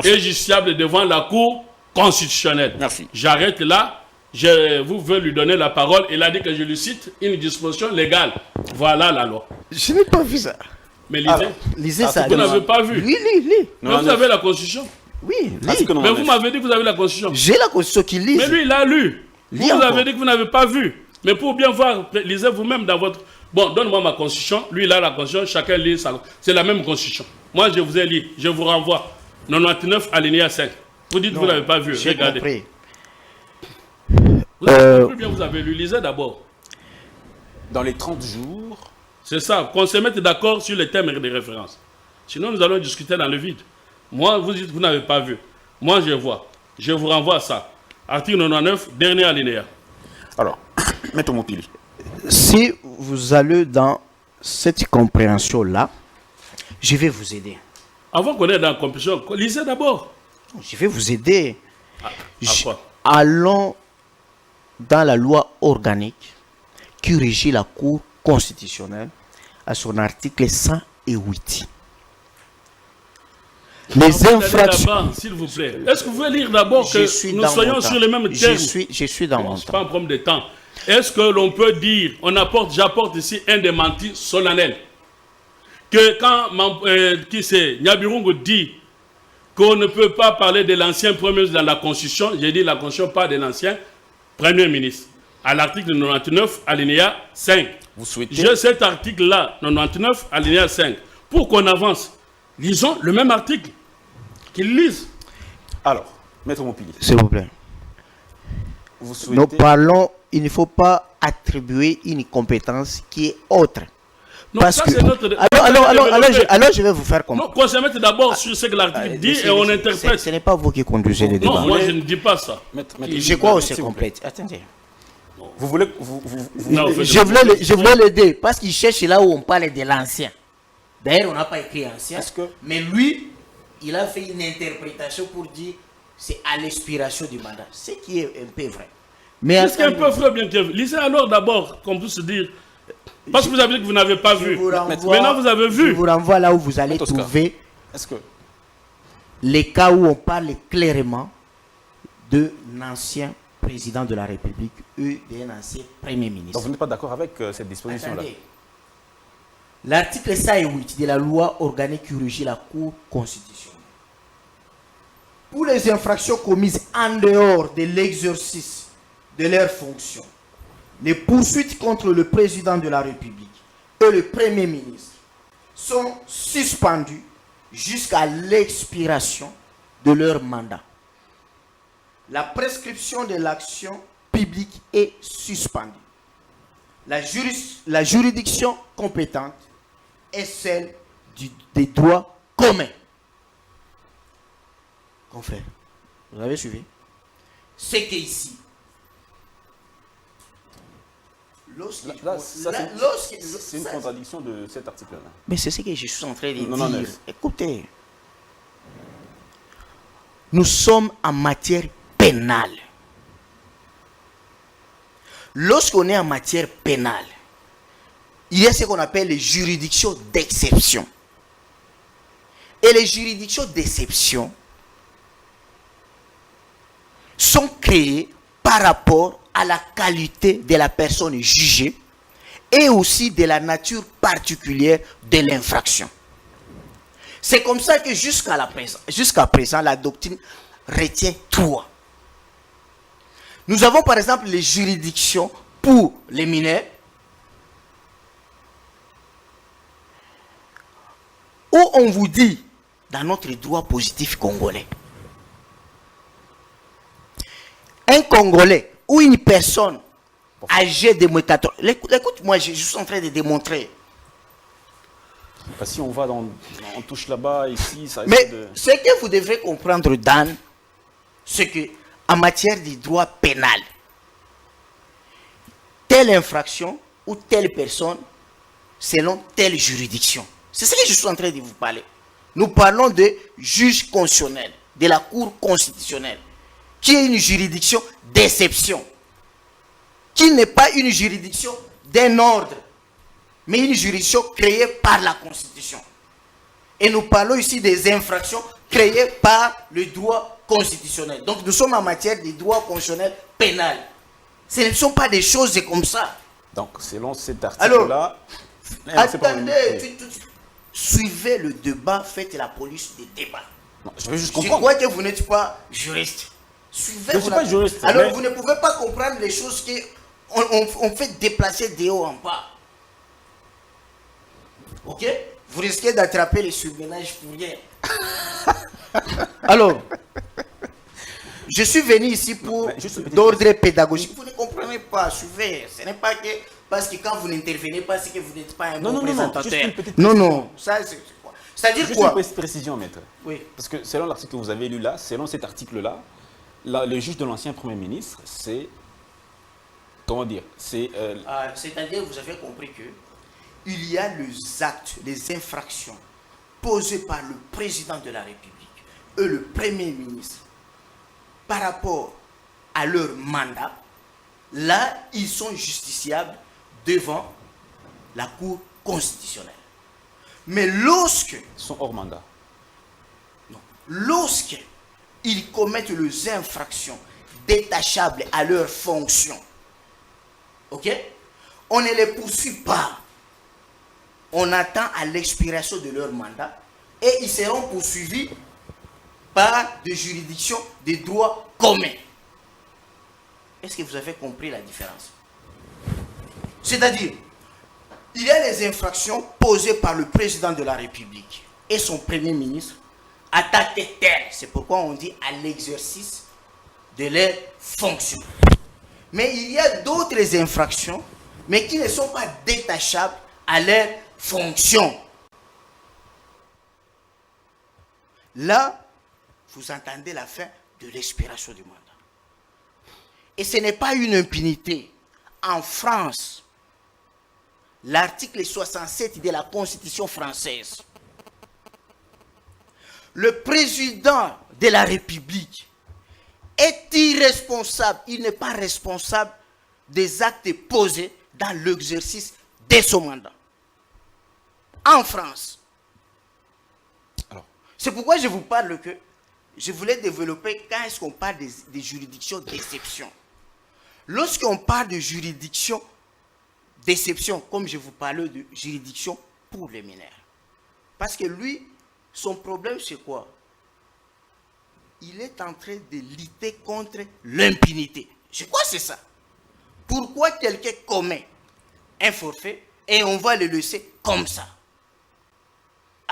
est justiciable devant la Cour constitutionnelle. Merci. J'arrête là. Je veux lui donner la parole. Il a dit que je lui cite une disposition légale. Voilà la loi. Je n'ai pas vu ça. Mais lisez. Alors, lisez ça. Vous n'avez pas vu. Lis. Mais vous avez la Constitution. Oui, Mais vous m'avez dit que vous avez la Constitution. J'ai la Constitution qui lit. Mais lui, il a lu. Vous encore. avez dit que vous n'avez pas vu. Mais pour bien voir, lisez vous-même dans votre... Bon, donne-moi ma Constitution. Lui, il a la Constitution. Chacun lit ça. C'est la même Constitution. Moi, je vous ai lu. Je vous renvoie. 99 alinéa 5. Vous dites que vous n'avez pas vu. J'ai Regardez. compris. Vous avez compris bien, vous avez lu. Lisez d'abord. Dans les 30 jours, C'est ça. Qu'on se mette d'accord sur les thèmes et les références. Sinon, nous allons discuter dans le vide. Moi, vous dites que vous n'avez pas vu. Moi, je vois. Je vous renvoie à ça. Article 99, dernier alinéa. alors, Maître Mopili. Si vous allez dans cette compréhension-là, je vais vous aider. Avant qu'on ait dans la compétition, lisez d'abord. Je vais vous aider. À quoi? Allons dans la loi organique qui régit la Cour constitutionnelle à son article 108. Les infractions... S'il vous plaît. Est-ce que vous pouvez lire d'abord que nous soyons sur les mêmes termes? Je suis dans mon C'est temps. pas un problème de temps. Est-ce que l'on peut dire, j'apporte ici un démenti solennel, que quand qui c'est, Nyabirungu dit qu'on ne peut pas parler de l'ancien Premier ministre dans la Constitution, j'ai dit la Constitution pas de l'ancien Premier ministre. À l'article 99, alinéa 5. Vous souhaitez... J'ai cet article-là, 99, alinéa 5. Pour qu'on avance, lisons le même article. Qu'ils lisent. Alors, Maître Mopili, S'il vous plaît. vous Nous souhaitez... parlons, il ne faut pas attribuer une compétence qui est autre. Non, Parce ça, que... c'est notre... Alors, je vais vous faire comprendre. Non, qu'on se mette d'abord sur ce que l'article dit et on interprète. Ce n'est pas vous qui conduisez le débat. Non, moi je ne dis pas ça. Maître, Je crois que c'est s'il vous plaît. complète. Attendez. Vous voulez... Non, Je voulais l'aider parce qu'il cherche là où on parle de l'ancien. D'ailleurs, on n'a pas écrit ancien. Mais lui, il a fait une interprétation pour dire c'est à l'expiration du mandat. Ce qui est un peu vrai. Mais est-ce qu'un peu vrai bien que... Lisez alors d'abord, qu'on puisse se dire... Parce que vous avez dit que vous n'avez pas vu. Maintenant, vous avez vu. Je vous renvoie là où vous allez Oscar, trouver est-ce que... les cas où on parle clairement d'un ancien président de la République et d'un ancien Premier ministre. Donc vous n'êtes pas d'accord avec cette disposition-là? Attendez. L'article 108 de la loi organique qui régit la Cour constitutionnelle. Pour les infractions commises en dehors de l'exercice de leurs fonctions, les poursuites contre le président de la République et le Premier ministre sont suspendues jusqu'à l'expiration de leur mandat. La prescription de l'action publique est suspendue. La juridiction compétente est celle des droits communs. Confrère, vous avez suivi? C'est qu'ici, c'est une contradiction de cet article-là. mais c'est ce que je suis en train de dire. 99. Écoutez, nous sommes en matière pénale. Lorsqu'on est en matière pénale, il y a ce qu'on appelle les juridictions d'exception. Et les juridictions d'exception sont créées par rapport à la qualité de la personne jugée et aussi de la nature particulière de l'infraction. C'est comme ça que jusqu'à présent, la doctrine retient trois. Nous avons par exemple les juridictions pour les mineurs, où on vous dit, dans notre droit positif congolais, un Congolais ou une personne âgée de moins 14... Écoute-moi, je suis en train de démontrer. Si on va on touche là-bas, ici, ça Mais de... ce que vous devrez comprendre, Dan, c'est que en matière de droit pénal, telle infraction ou telle personne, selon telle juridiction. C'est ce que je suis en train de vous parler. Nous parlons de juge constitutionnel, de la Cour constitutionnelle, qui est une juridiction d'exception, qui n'est pas une juridiction d'un ordre, mais une juridiction créée par la Constitution. Et nous parlons ici des infractions créées par le droit constitutionnel. Donc nous sommes en matière de droit constitutionnel pénal. Ce ne sont pas des choses comme ça. Donc selon cet article-là... Attendez, suivez le débat, faites la police des débats. Non, je veux juste Je comprendre. crois que vous n'êtes pas juriste. Suivez Je ne suis pas juriste. Alors mais... vous ne pouvez pas comprendre les choses qu'on fait déplacer de haut en bas. Ok? Vous risquez d'attraper les surménages pour rien. Alors, je suis venu ici pour d'ordre pédagogique. Vous ne comprenez pas, suivez. Ce n'est pas que parce que quand vous n'intervenez pas, c'est que vous n'êtes pas un bon présentateur. Non, ça c'est quoi? C'est-à-dire juste quoi? une précision, maître. Oui. Parce que selon l'article que vous avez lu là, selon cet article-là, le juge de l'ancien Premier ministre, c'est... Comment dire? C'est-à-dire, vous avez compris que il y a les actes, les infractions posées par le président de la République et le Premier ministre par rapport à leur mandat. Là, ils sont justiciables devant la Cour constitutionnelle. Mais lorsque... Ils sont hors mandat. Non. Lorsque ils commettent les infractions détachables à leur fonction, ok? On ne les poursuit pas. On attend à l'expiration de leur mandat et ils seront poursuivis par des juridictions de droit commun. Est-ce que vous avez compris la différence? C'est-à-dire, il y a les infractions posées par le président de la République et son Premier ministre à tête terre. C'est pourquoi on dit à l'exercice de leurs fonctions. Mais il y a d'autres infractions, mais qui ne sont pas détachables à leurs fonctions. Là, vous entendez la fin de l'expiration du mandat. Et ce n'est pas une impunité. En France, l'article 67 de la Constitution française, le président de la République est irresponsable. Il n'est pas responsable des actes posés dans l'exercice de son mandat. En France. C'est pourquoi je vous parle que je voulais développer quand est-ce qu'on parle des juridictions d'exception. Lorsqu'on parle de juridiction d'exception, comme je vous parlais de juridiction pour les mineurs. Parce que lui, son problème c'est quoi? Il est en train de lutter contre l'impunité. Je crois que c'est ça. Pourquoi quelqu'un commet un forfait et on va le laisser comme ça?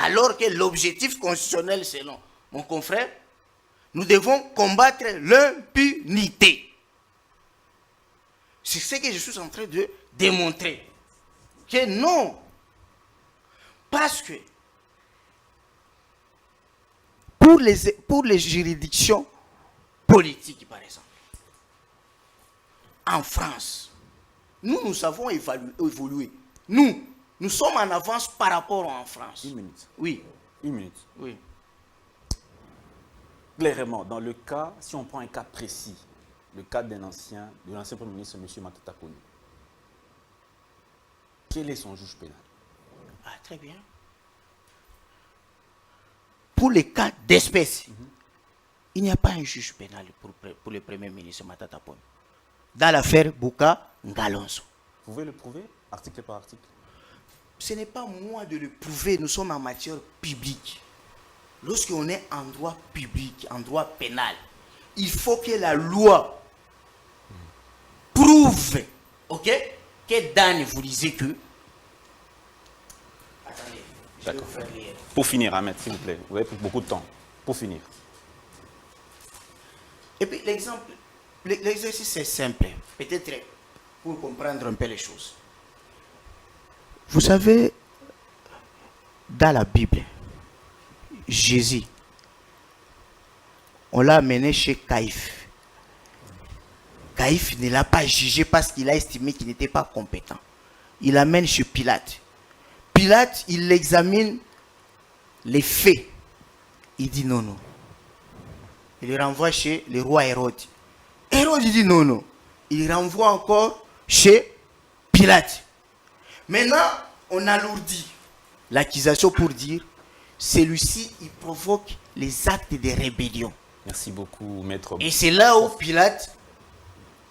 Alors que l'objectif constitutionnel, selon mon confrère, nous devons combattre l'impunité. C'est ce que je suis en train de démontrer. Que non. Parce que pour les juridictions politiques, par exemple, en France, nous avons évolué. Nous sommes en avance par rapport en France. Une minute. Oui. Une minute. Oui. Clairement, dans le cas, si on prend un cas précis, le cas de l'ancien Premier ministre, M. Matata Ponyo, quel est son juge pénal? Ah, très bien. Pour les cas d'espèce, il n'y a pas un juge pénal pour le Premier ministre Matata Ponyo. Dans l'affaire Bouka Ngalonso. Vous pouvez le prouver, article par article? Ce n'est pas moi de le prouver, nous sommes en matière publique. Lorsqu'on est en droit public, en droit pénal, il faut que la loi prouve, ok, que Dan vous disait que... Attendez, je vais vous faire lire. Pour finir, Ahmed, s'il vous plaît. Vous avez beaucoup de temps. Pour finir. Et puis l'exemple, l'exercice est simple, peut-être pour comprendre un peu les choses. Vous savez, dans la Bible, Jésus, on l'a amené chez Caïphe. Caïphe ne l'a pas jugé parce qu'il a estimé qu'il n'était pas compétent. Il l'amène chez Pilate. Pilate, il examine les faits. Il dit non, non. Il le renvoie chez le roi Hérode. Hérode, il dit non, non. Il renvoie encore chez Pilate. Maintenant, on alourdit l'accusation pour dire celui-ci, il provoque les actes de rébellion. Merci beaucoup, maître. Et c'est là où Pilate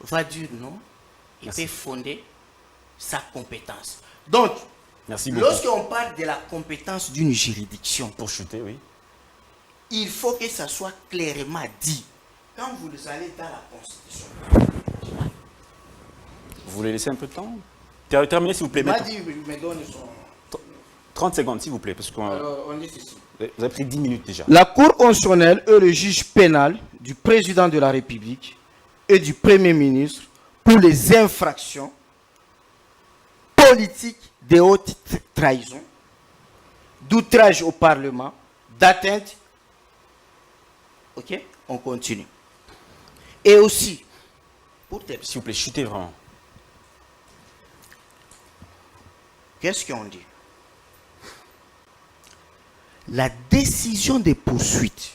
va dire non. Il peut fonder sa compétence. Donc, merci beaucoup. Lorsqu'on parle de la compétence d'une juridiction, Pour chuter, oui. il faut que ça soit clairement dit. Quand vous allez dans la Constitution, Vous voulez laisser un peu de temps? Terminez, s'il vous plaît, il m'a maître. dit, il me donne son... 30 secondes, s'il vous plaît, parce qu'on Alors, on est ici. vous avez pris 10 minutes déjà. La Cour constitutionnelle est le juge pénal du président de la République et du Premier ministre pour les infractions politiques de haute trahison, d'outrage au Parlement, d'atteinte. Ok, on continue. Et aussi, pour terminer, S'il vous plaît, chutez vraiment. qu'est-ce qu'on dit? La décision de poursuite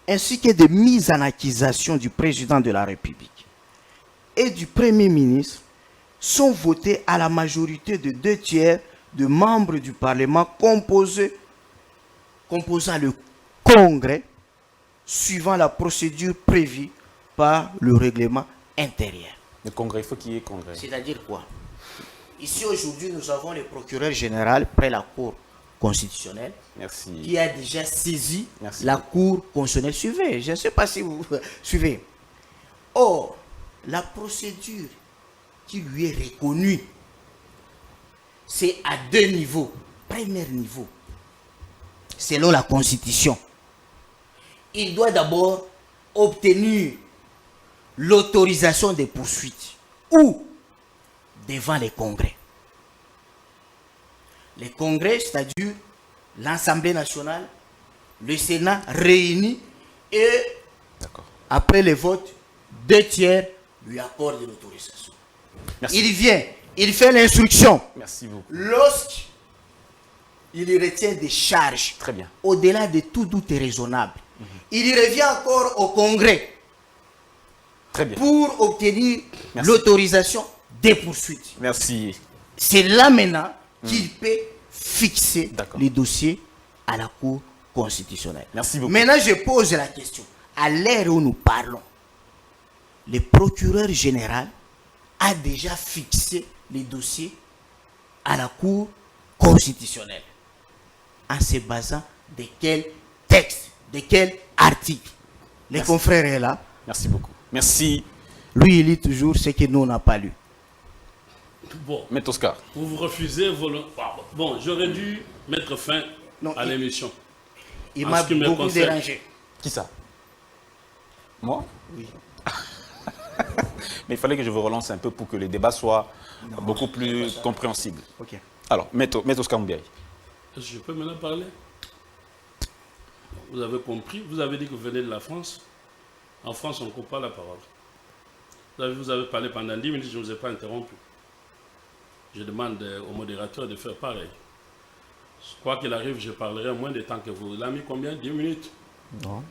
ainsi que de mise en accusation du président de la République et du Premier ministre sont votées à la majorité de 2/3 de membres du Parlement composant le Congrès suivant la procédure prévue par le règlement intérieur. Le congrès, il faut qu'il y ait congrès. C'est-à-dire quoi? Ici aujourd'hui, nous avons le procureur général près la Cour constitutionnelle Merci. qui a déjà saisi Merci. la Cour constitutionnelle. Suivez, je ne sais pas si vous suivez. Or, la procédure qui lui est reconnue, c'est à 2 niveaux. Premier niveau, selon la Constitution, il doit d'abord obtenir l'autorisation des poursuites ou devant les congrès. Les congrès, c'est-à-dire l'Assemblée nationale, le Sénat réunis et D'accord. après le vote, 2/3 lui accordent l'autorisation. Merci. Il vient, il fait l'instruction. Merci beaucoup. Lorsqu'il retient des charges Très bien. au-delà de tout doute raisonnable, il revient encore au congrès Très bien. pour obtenir Merci. l'autorisation des poursuites. Merci. C'est là maintenant qu'il peut fixer D'accord. les dossiers à la Cour constitutionnelle. Merci beaucoup. Maintenant, je pose la question. À l'heure où nous parlons, le procureur général a déjà fixé les dossiers à la Cour constitutionnelle. En se basant de quel texte, de quel article? Les confrères est là. Merci beaucoup. Merci, Lui, il lit toujours ce que nous, on n'a pas lu. Bon, Maître Oscar. vous refusez volontairement. Bon, j'aurais dû mettre fin Non, à l'émission. Il En m'a ce qui me beaucoup concerne. dérangé. Qui ça? Moi? Oui. Mais il fallait que je vous relance un peu pour que le débat soit beaucoup plus compréhensible. Ok. Alors, Maître Oscar Moubiaï. Est-ce que je peux maintenant parler? Vous avez compris, vous avez dit que vous venez de la France. En France, on ne coupe pas la parole. Vous avez parlé pendant 10 minutes, je ne vous ai pas interrompu. Je demande au modérateur de faire pareil. Quoi qu'il arrive, je parlerai moins de temps que vous. Il a mis combien? 10 minutes? Non.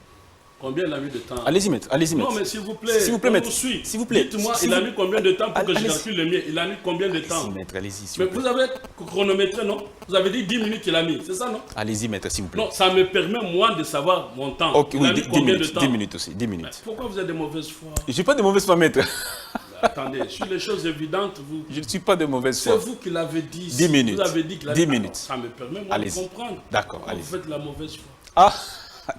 Combien il a mis de temps? Allez-y, Maître. Allez-y, Maître. Non, mais s'il vous plaît, S'il vous plaît, on Maître. vous suit. S'il vous plaît. Dites-moi, S'il il a vous- mis combien de temps pour que je Allez-y. calcule le mien? Il a mis combien de temps? Allez-y, Maître. Allez-y, s'il Mais vous plaît. vous avez chronométré, non? Vous avez dit 10 minutes qu'il a mis, c'est ça, non? Allez-y, Maître, s'il vous plaît. Non, ça me permet, moi, de savoir mon temps. Ok, Il oui, a mis 10 combien de minutes. temps? 10 minutes aussi. 10 Mais minutes. pourquoi vous êtes de mauvaise foi? Je ne suis pas de mauvaise foi, Maître. Attendez, sur les choses évidentes, vous... Je ne suis pas de mauvaise C'est foi. vous qui l'avez dit. 10 minutes. Vous avez dit qu'il a 10 dit... minutes. Alors, ça me permet, moi, de Allez-y. comprendre. D'accord, Pourquoi allez-y. vous faites la mauvaise foi? Ah,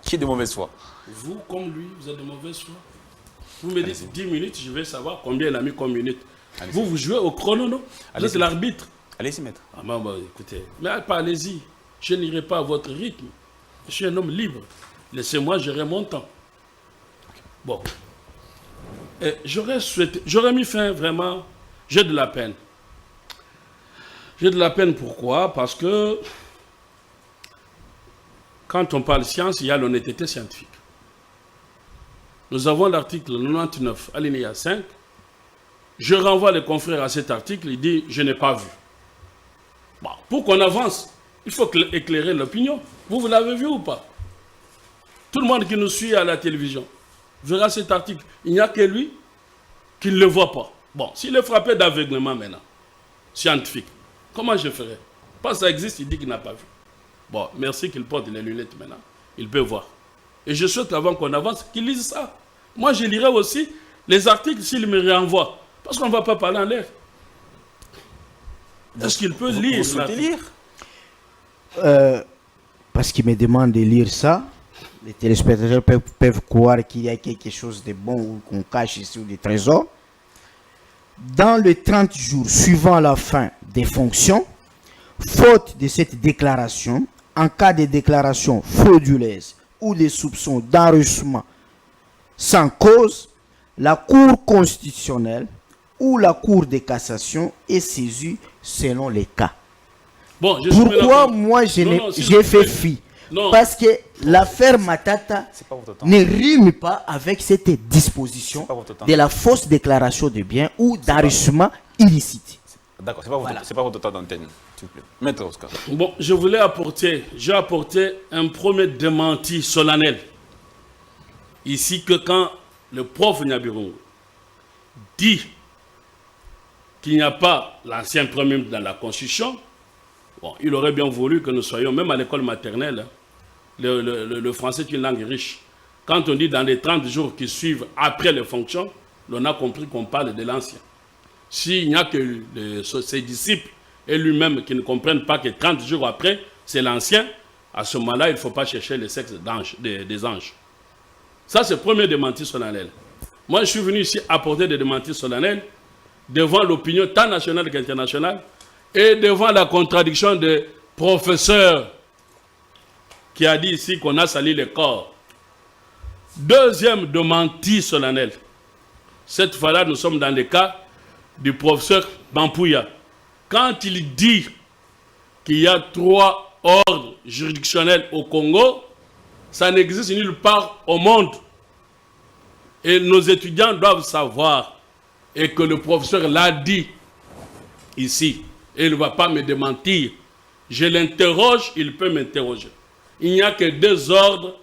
qui est de mauvaise foi? Vous, comme lui, vous êtes de mauvaise foi? Vous me dites 10 minutes, je vais savoir combien il a mis comme minute. Allez-y. Vous jouez au chrono, non? Vous êtes l'arbitre. Allez-y, maître. Ah, écoutez, mais allez-y. Je n'irai pas à votre rythme. Je suis un homme libre. Laissez-moi gérer mon temps. Bon. J'aurais mis fin vraiment. J'ai de la peine. J'ai de la peine pourquoi? Parce que quand on parle science, il y a l'honnêteté scientifique. Nous avons l'article 99, alinéa 5. Je renvoie les confrères à cet article, il dit « Je n'ai pas vu ». Bon, pour qu'on avance, il faut éclairer l'opinion. Vous l'avez vu ou pas? Tout le monde qui nous suit à la télévision verra cet article. Il n'y a que lui qui ne le voit pas. Bon, s'il est frappé d'aveuglement maintenant, scientifique, comment je ferais? Parce que ça existe, il dit qu'il n'a pas vu. Bon, merci qu'il porte les lunettes maintenant. Il peut voir. Et je souhaite, avant qu'on avance, qu'il lise ça. Moi, je lirai aussi les articles s'il me renvoie. Parce qu'on ne va pas parler en l'air. Est-ce qu'il peut lire? Vous souhaitez lire? Parce qu'il me demande de lire ça. Les téléspectateurs peuvent croire qu'il y a quelque chose de bon ou qu'on cache ici ou des trésors. Dans les 30 jours suivant la fin des fonctions, faute de cette déclaration, en cas de déclaration frauduleuse ou des soupçons d'enrichissement sans cause, la Cour constitutionnelle ou la Cour de cassation est saisie selon les cas. Bon, Pourquoi moi j'ai fait fi? Parce que l'affaire Matata ne rime pas avec cette disposition de la fausse déclaration de biens ou d'enrichissement illicite. D'accord, c'est pas votre temps d'antenne, s'il vous plaît. Maître Oscar. Bon, j'ai apporté un premier démenti solennel. Ici que quand le prof Nyabirungu dit qu'il n'y a pas l'ancien premier ministre dans la Constitution, bon, il aurait bien voulu que nous soyons, même à l'école maternelle, hein, le français est une langue riche. Quand on dit dans les 30 jours qui suivent après les fonctions, on a compris qu'on parle de l'ancien. S'il n'y a que ses disciples et lui-même qui ne comprennent pas que 30 jours après, c'est l'ancien, à ce moment-là, il ne faut pas chercher le sexe des anges. Ça, c'est le premier démenti solennel. Moi, je suis venu ici apporter des démentis solennels devant l'opinion tant nationale qu'internationale et devant la contradiction des professeurs qui a dit ici qu'on a sali le corps. Deuxième démenti solennel. Cette fois-là, nous sommes dans le cas du professeur Bampouya. Quand il dit qu'il y a 3 ordres juridictionnels au Congo, ça n'existe nulle part au monde. Et nos étudiants doivent savoir, et que le professeur l'a dit ici, et il ne va pas me démentir. Je l'interroge, il peut m'interroger. Il n'y a que 2 ordres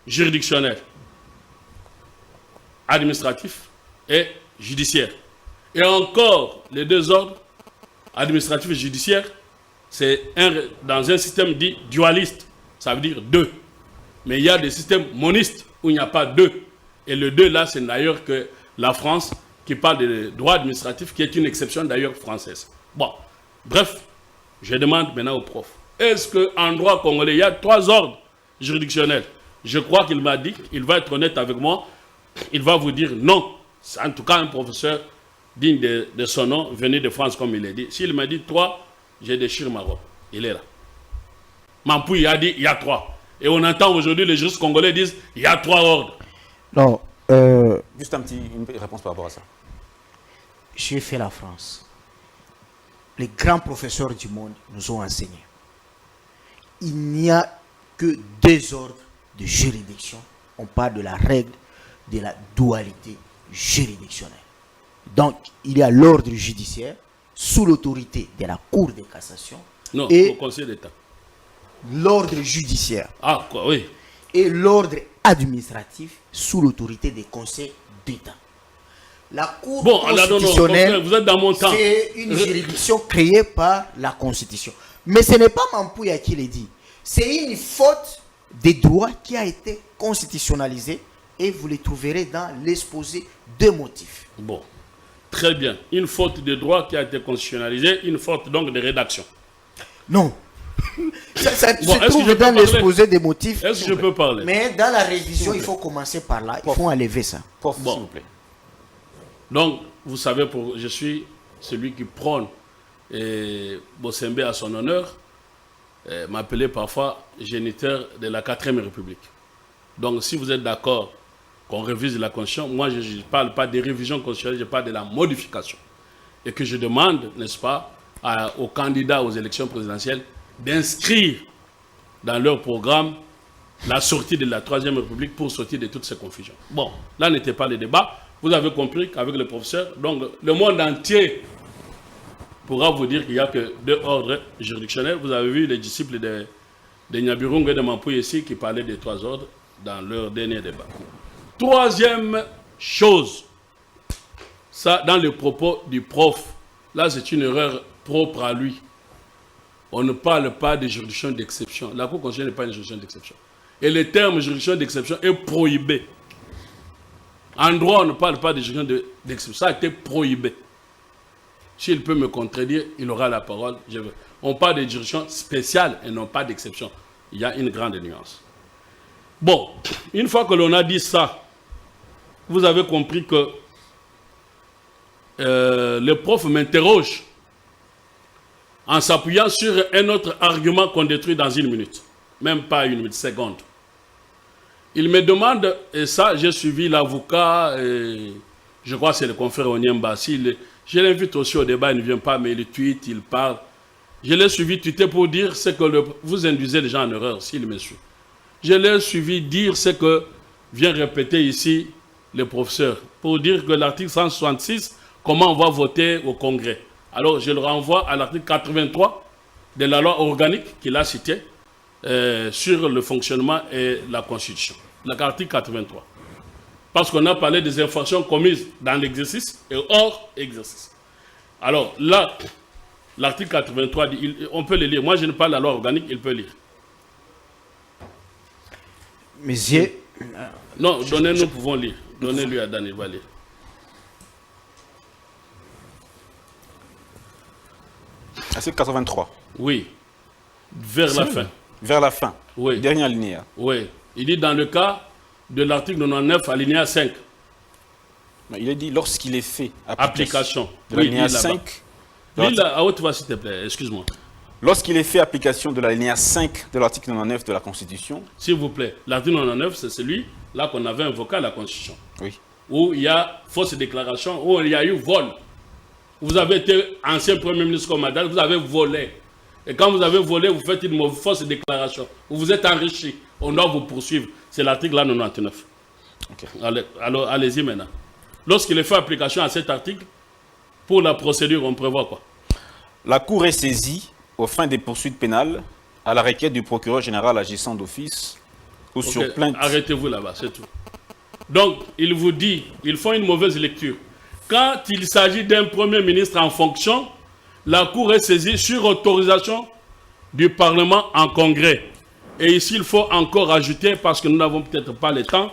juridictionnels, administratifs et judiciaires. Et encore, les 2 ordres, administratifs et judiciaires, c'est dans un système dit dualiste, ça veut dire 2. Mais il y a des systèmes monistes où il n'y a pas 2. Et le 2 là, c'est d'ailleurs que la France qui parle de droit administratif, qui est une exception d'ailleurs française. Bon, bref, je demande maintenant au prof. Est-ce qu'en droit congolais, il y a 3 ordres juridictionnels? Je crois qu'il m'a dit, il va être honnête avec moi, il va vous dire non. C'est en tout cas un professeur digne de son nom, venu de France comme il l'a dit. S'il m'a dit 3, je déchire ma robe. Il est là. Mampouy a dit il y a 3. Et on entend aujourd'hui les juristes congolais disent il y a 3 ordres. Non. Juste une réponse par rapport à ça. J'ai fait la France. Les grands professeurs du monde nous ont enseigné. Il n'y a que 2 ordres de juridiction. On parle de la règle de la dualité juridictionnelle. Donc, il y a l'ordre judiciaire sous l'autorité de la Cour de cassation. Non, et au Conseil d'État. L'ordre judiciaire. Ah, quoi, oui. Et l'ordre administratif sous l'autorité des conseils d'État. La Cour constitutionnelle, vous êtes dans mon temps. C'est une juridiction créée par la Constitution. Mais ce n'est pas Mampouya qui l'a dit. C'est une faute des droits qui a été constitutionnalisée et vous les trouverez dans l'exposé de motifs. Bon, très bien. Une faute de droit qui a été constitutionnalisée, une faute donc de rédaction. Non, Ça Bon, se est-ce que trouve je peux dans parler? l'exposé des motifs. Est-ce que je peux parler? Mais dans la révision, il faut commencer par là. Il faut enlever ça. Prof, Bon. s'il vous plaît. Donc, vous savez, je suis celui qui prône Bossembe à son honneur, m'appelait parfois géniteur de la 4e République. Donc, si vous êtes d'accord qu'on révise la Constitution, moi, je ne parle pas des révisions constitutionnelles, je parle de la modification. Et que je demande, n'est-ce pas, aux candidats aux élections présidentielles d'inscrire dans leur programme la sortie de la 3e République pour sortir de toutes ces confusions. Bon, là n'était pas le débat. Vous avez compris qu'avec le professeur, donc le monde entier pourra vous dire qu'il n'y a que 2 ordres juridictionnels. Vous avez vu les disciples de Nyaburungu et de Mampouy ici qui parlaient des 3 ordres dans leur dernier débat. 3e chose, ça dans le propos du prof, là c'est une erreur propre à lui. On ne parle pas de juridiction d'exception. La Cour constitutionnelle n'est pas une juridiction d'exception. Et le terme juridiction d'exception est prohibé. En droit, on ne parle pas de juridiction d'exception. Ça a été prohibé. S'il peut me contredire, il aura la parole. On parle de juridiction spéciale et non pas d'exception. Il y a une grande nuance. Bon, une fois que l'on a dit ça, vous avez compris que le prof m'interroge en s'appuyant sur un autre argument qu'on détruit dans 1 minute. Même pas 1 minute, seconde. Il me demande, et ça, j'ai suivi l'avocat, je crois que c'est le confrère Onyemba. Je l'invite aussi au débat, il ne vient pas, mais il tweet, il parle. Je l'ai suivi tweeter pour dire ce que vous induisez les gens en erreur, s'il me suit. Je l'ai suivi dire ce que vient répéter ici le professeur, pour dire que l'article 166, comment on va voter au Congrès. Alors, je le renvoie à l'article 83 de la loi organique qu'il a cité sur le fonctionnement et la Constitution. L'article 83. Parce qu'on a parlé des infractions commises dans l'exercice et hors exercice. Alors, là, l'article 83 dit, on peut le lire. Moi, je ne parle de la loi organique, il peut lire. Monsieur. Non, donnez-nous, pouvons lire. Donnez-lui à Daniel, il va lire. Article 83. Oui. Vers la fin. Vers la fin. Oui. Dernière alinéa. Oui. Il dit dans le cas de l'article 99, alinéa 5. Il est dit lorsqu'il est fait Application. de l'alinéa 5. Lis à haute voix, s'il te plaît. Excuse-moi. Lorsqu'il est fait application de l'alinéa 5 de l'article 99 de la Constitution. S'il vous plaît. L'article 99, c'est celui-là qu'on avait invoqué à la Constitution. Oui. Où il y a fausse déclaration, où il y a eu vol. Vous avez été ancien Premier ministre comme Madal, vous avez volé. Et quand vous avez volé, vous faites une fausse déclaration. Vous vous êtes enrichi. On doit vous poursuivre. C'est l'article 99. Okay. Alors, allez-y maintenant. Lorsqu'il est fait application à cet article, pour la procédure, on prévoit quoi? La Cour est saisie aux fins des poursuites pénales à la requête du procureur général agissant d'office ou sur plainte. Arrêtez-vous là-bas, c'est tout. Donc, il vous dit, ils font une mauvaise lecture. Quand il s'agit d'un Premier ministre en fonction, la Cour est saisie sur autorisation du Parlement en congrès. Et ici, il faut encore ajouter, parce que nous n'avons peut-être pas le temps,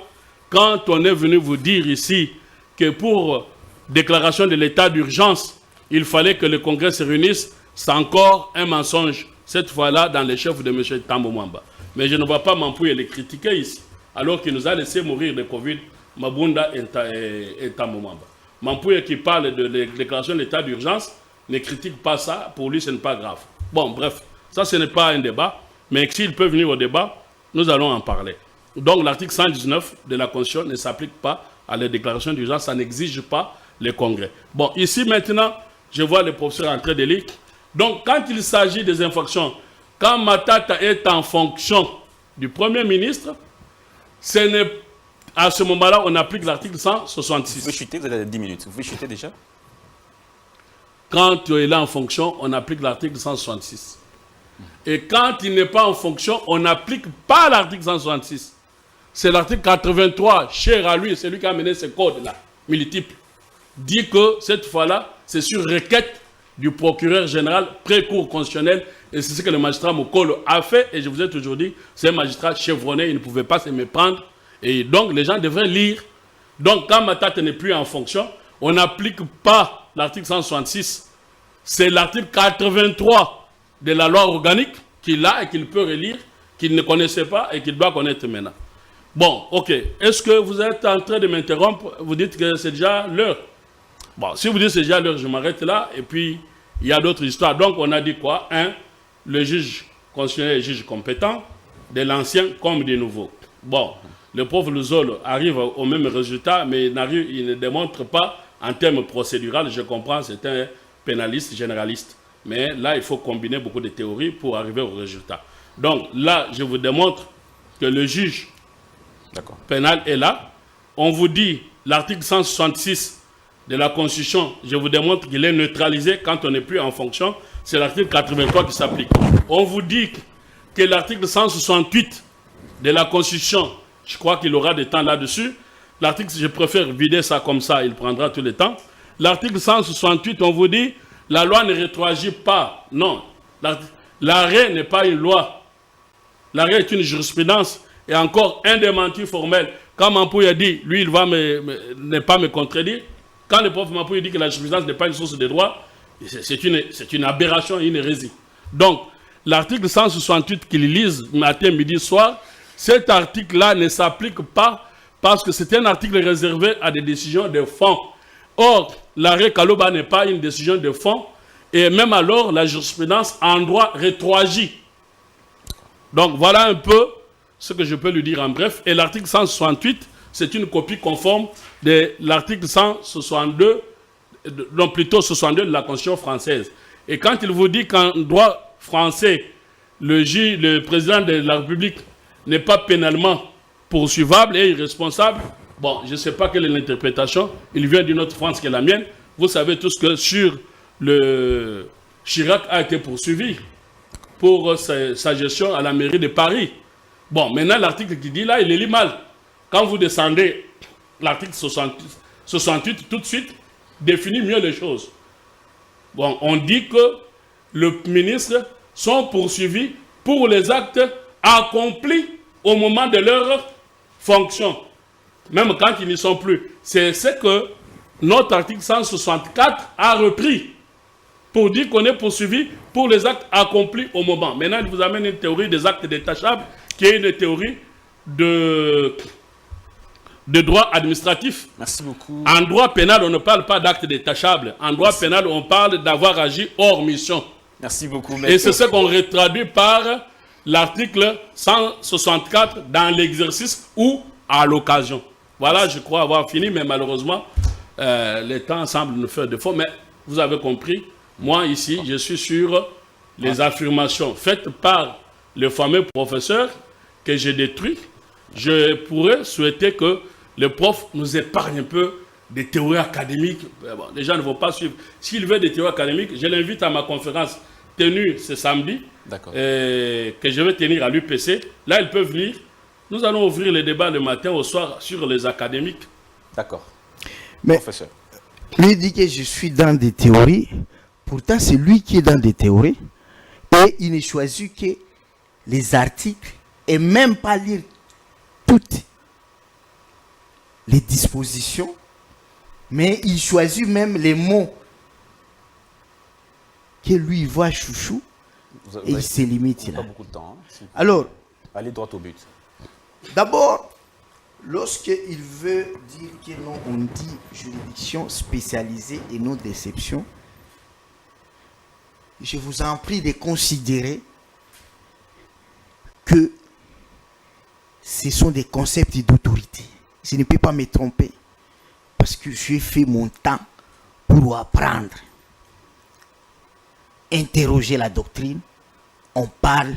quand on est venu vous dire ici que pour déclaration de l'état d'urgence, il fallait que le congrès se réunisse, c'est encore un mensonge, cette fois-là dans les chefs de M. Tambo Mwamba. Mais je ne vois pas Mampouy les critiquer ici, alors qu'il nous a laissé mourir de Covid, Mabunda et Tambo Mwamba. Mampouy qui parle de déclaration de l'état d'urgence ne critique pas ça, pour lui ce n'est pas grave. Bon, bref, ça ce n'est pas un débat, mais s'il peut venir au débat, nous allons en parler. Donc l'article 119 de la Constitution ne s'applique pas à la déclaration d'urgence, ça n'exige pas le Congrès. Bon, ici maintenant, je vois le professeur en train de lire. Donc quand il s'agit des infractions, quand Matata est en fonction du Premier ministre, ce n'est à ce moment-là, on applique l'article 166. Vous pouvez chuter, vous avez 10 minutes. Vous pouvez chuter déjà? Quand il est en fonction, on applique l'article 166. Et quand il n'est pas en fonction, on n'applique pas l'article 166. C'est l'article 83, cher à lui, c'est lui qui a mené ce code-là, multiple. Dit que cette fois-là, c'est sur requête du procureur général pré-cour constitutionnelle. Et c'est ce que le magistrat Mokolo a fait. Et je vous ai toujours dit, c'est un magistrat chevronné, il ne pouvait pas se méprendre. Et donc, les gens devraient lire. Donc, quand Matata n'est plus en fonction, on n'applique pas l'article 166. C'est l'article 83 de la loi organique qu'il a et qu'il peut relire, qu'il ne connaissait pas et qu'il doit connaître maintenant. Bon, ok. Est-ce que vous êtes en train de m'interrompre? Vous dites que c'est déjà l'heure. Bon, si vous dites que c'est déjà l'heure, je m'arrête là. Et puis, il y a d'autres histoires. Donc, on a dit quoi? Le juge constitutionnel est juge compétent, de l'ancien comme du nouveau. Bon, le pauvre Luzolo arrive au même résultat, mais il ne démontre pas en termes procéduraux. Je comprends, c'est un pénaliste généraliste. Mais là, il faut combiner beaucoup de théories pour arriver au résultat. Donc, là, je vous démontre que le juge pénal est là. On vous dit l'article 166 de la Constitution, je vous démontre qu'il est neutralisé quand on n'est plus en fonction. C'est l'article 83 qui s'applique. On vous dit que l'article 168 de la Constitution, je crois qu'il aura du temps là-dessus. L'article, je préfère vider ça comme ça, il prendra tout le temps. L'article 168, on vous dit, la loi ne rétroagit pas. Non, l'arrêt n'est pas une loi. L'arrêt est une jurisprudence et encore un démenti formel. Quand Mampouy a dit, lui, il va ne pas me contredire. Quand le prof Mampouy dit que la jurisprudence n'est pas une source de droit, c'est une aberration, une hérésie. Donc, l'article 168 qu'il lise matin, midi, soir, cet article-là ne s'applique pas parce que c'est un article réservé à des décisions de fond. Or, l'arrêt Kaloba n'est pas une décision de fond et même alors, la jurisprudence en droit rétroagit. Donc, voilà un peu ce que je peux lui dire en bref. Et l'article 168, c'est une copie conforme de l'article 162, non plutôt 62 de la Constitution française. Et quand il vous dit qu'en droit français, le président de la République n'est pas pénalement poursuivable et irresponsable, bon, je ne sais pas quelle est l'interprétation, il vient d'une autre France que la mienne. Vous savez tous que sur le Chirac a été poursuivi pour sa gestion à la mairie de Paris. Bon, maintenant l'article qui dit là, il est lit mal. Quand vous descendez l'article 68, tout de suite, définit mieux les choses. Bon, on dit que les ministres sont poursuivis pour les actes accomplis au moment de leur fonction, même quand ils n'y sont plus. C'est ce que notre article 164 a repris pour dire qu'on est poursuivi pour les actes accomplis au moment. Maintenant, il vous amène une théorie des actes détachables qui est une théorie de droit administratif. Merci beaucoup. En droit pénal, on ne parle pas d'actes détachables. En droit pénal, on parle d'avoir agi hors mission. Merci beaucoup. Et c'est ce qu'on retraduit par l'article 164 dans l'exercice ou à l'occasion. Voilà, je crois avoir fini, mais malheureusement, le temps semble nous faire défaut. Mais vous avez compris, moi ici, je suis sur les affirmations faites par le fameux professeur que j'ai détruit. Je pourrais souhaiter que le prof nous épargne un peu des théories académiques. Bon, les gens ne vont pas suivre. S'il veut des théories académiques, je l'invite à ma conférence tenue ce samedi, que je vais tenir à l'UPC. Là, ils peuvent venir. Nous allons ouvrir les débats le matin au soir sur les académiques. D'accord. Mais professeur, lui dit que je suis dans des théories. Pourtant, c'est lui qui est dans des théories. Et il ne choisit que les articles et même pas lire toutes les dispositions, mais il choisit même les mots que lui voit chouchou et il se limite là. pas beaucoup de temps. Hein, alors, allez droit au but. D'abord, lorsqu'il veut dire que non, on dit juridiction spécialisée et non d'exception, je vous en prie de considérer que ce sont des concepts d'autorité. Je ne peux pas me tromper parce que j'ai fait mon temps pour apprendre, interroger la doctrine. On parle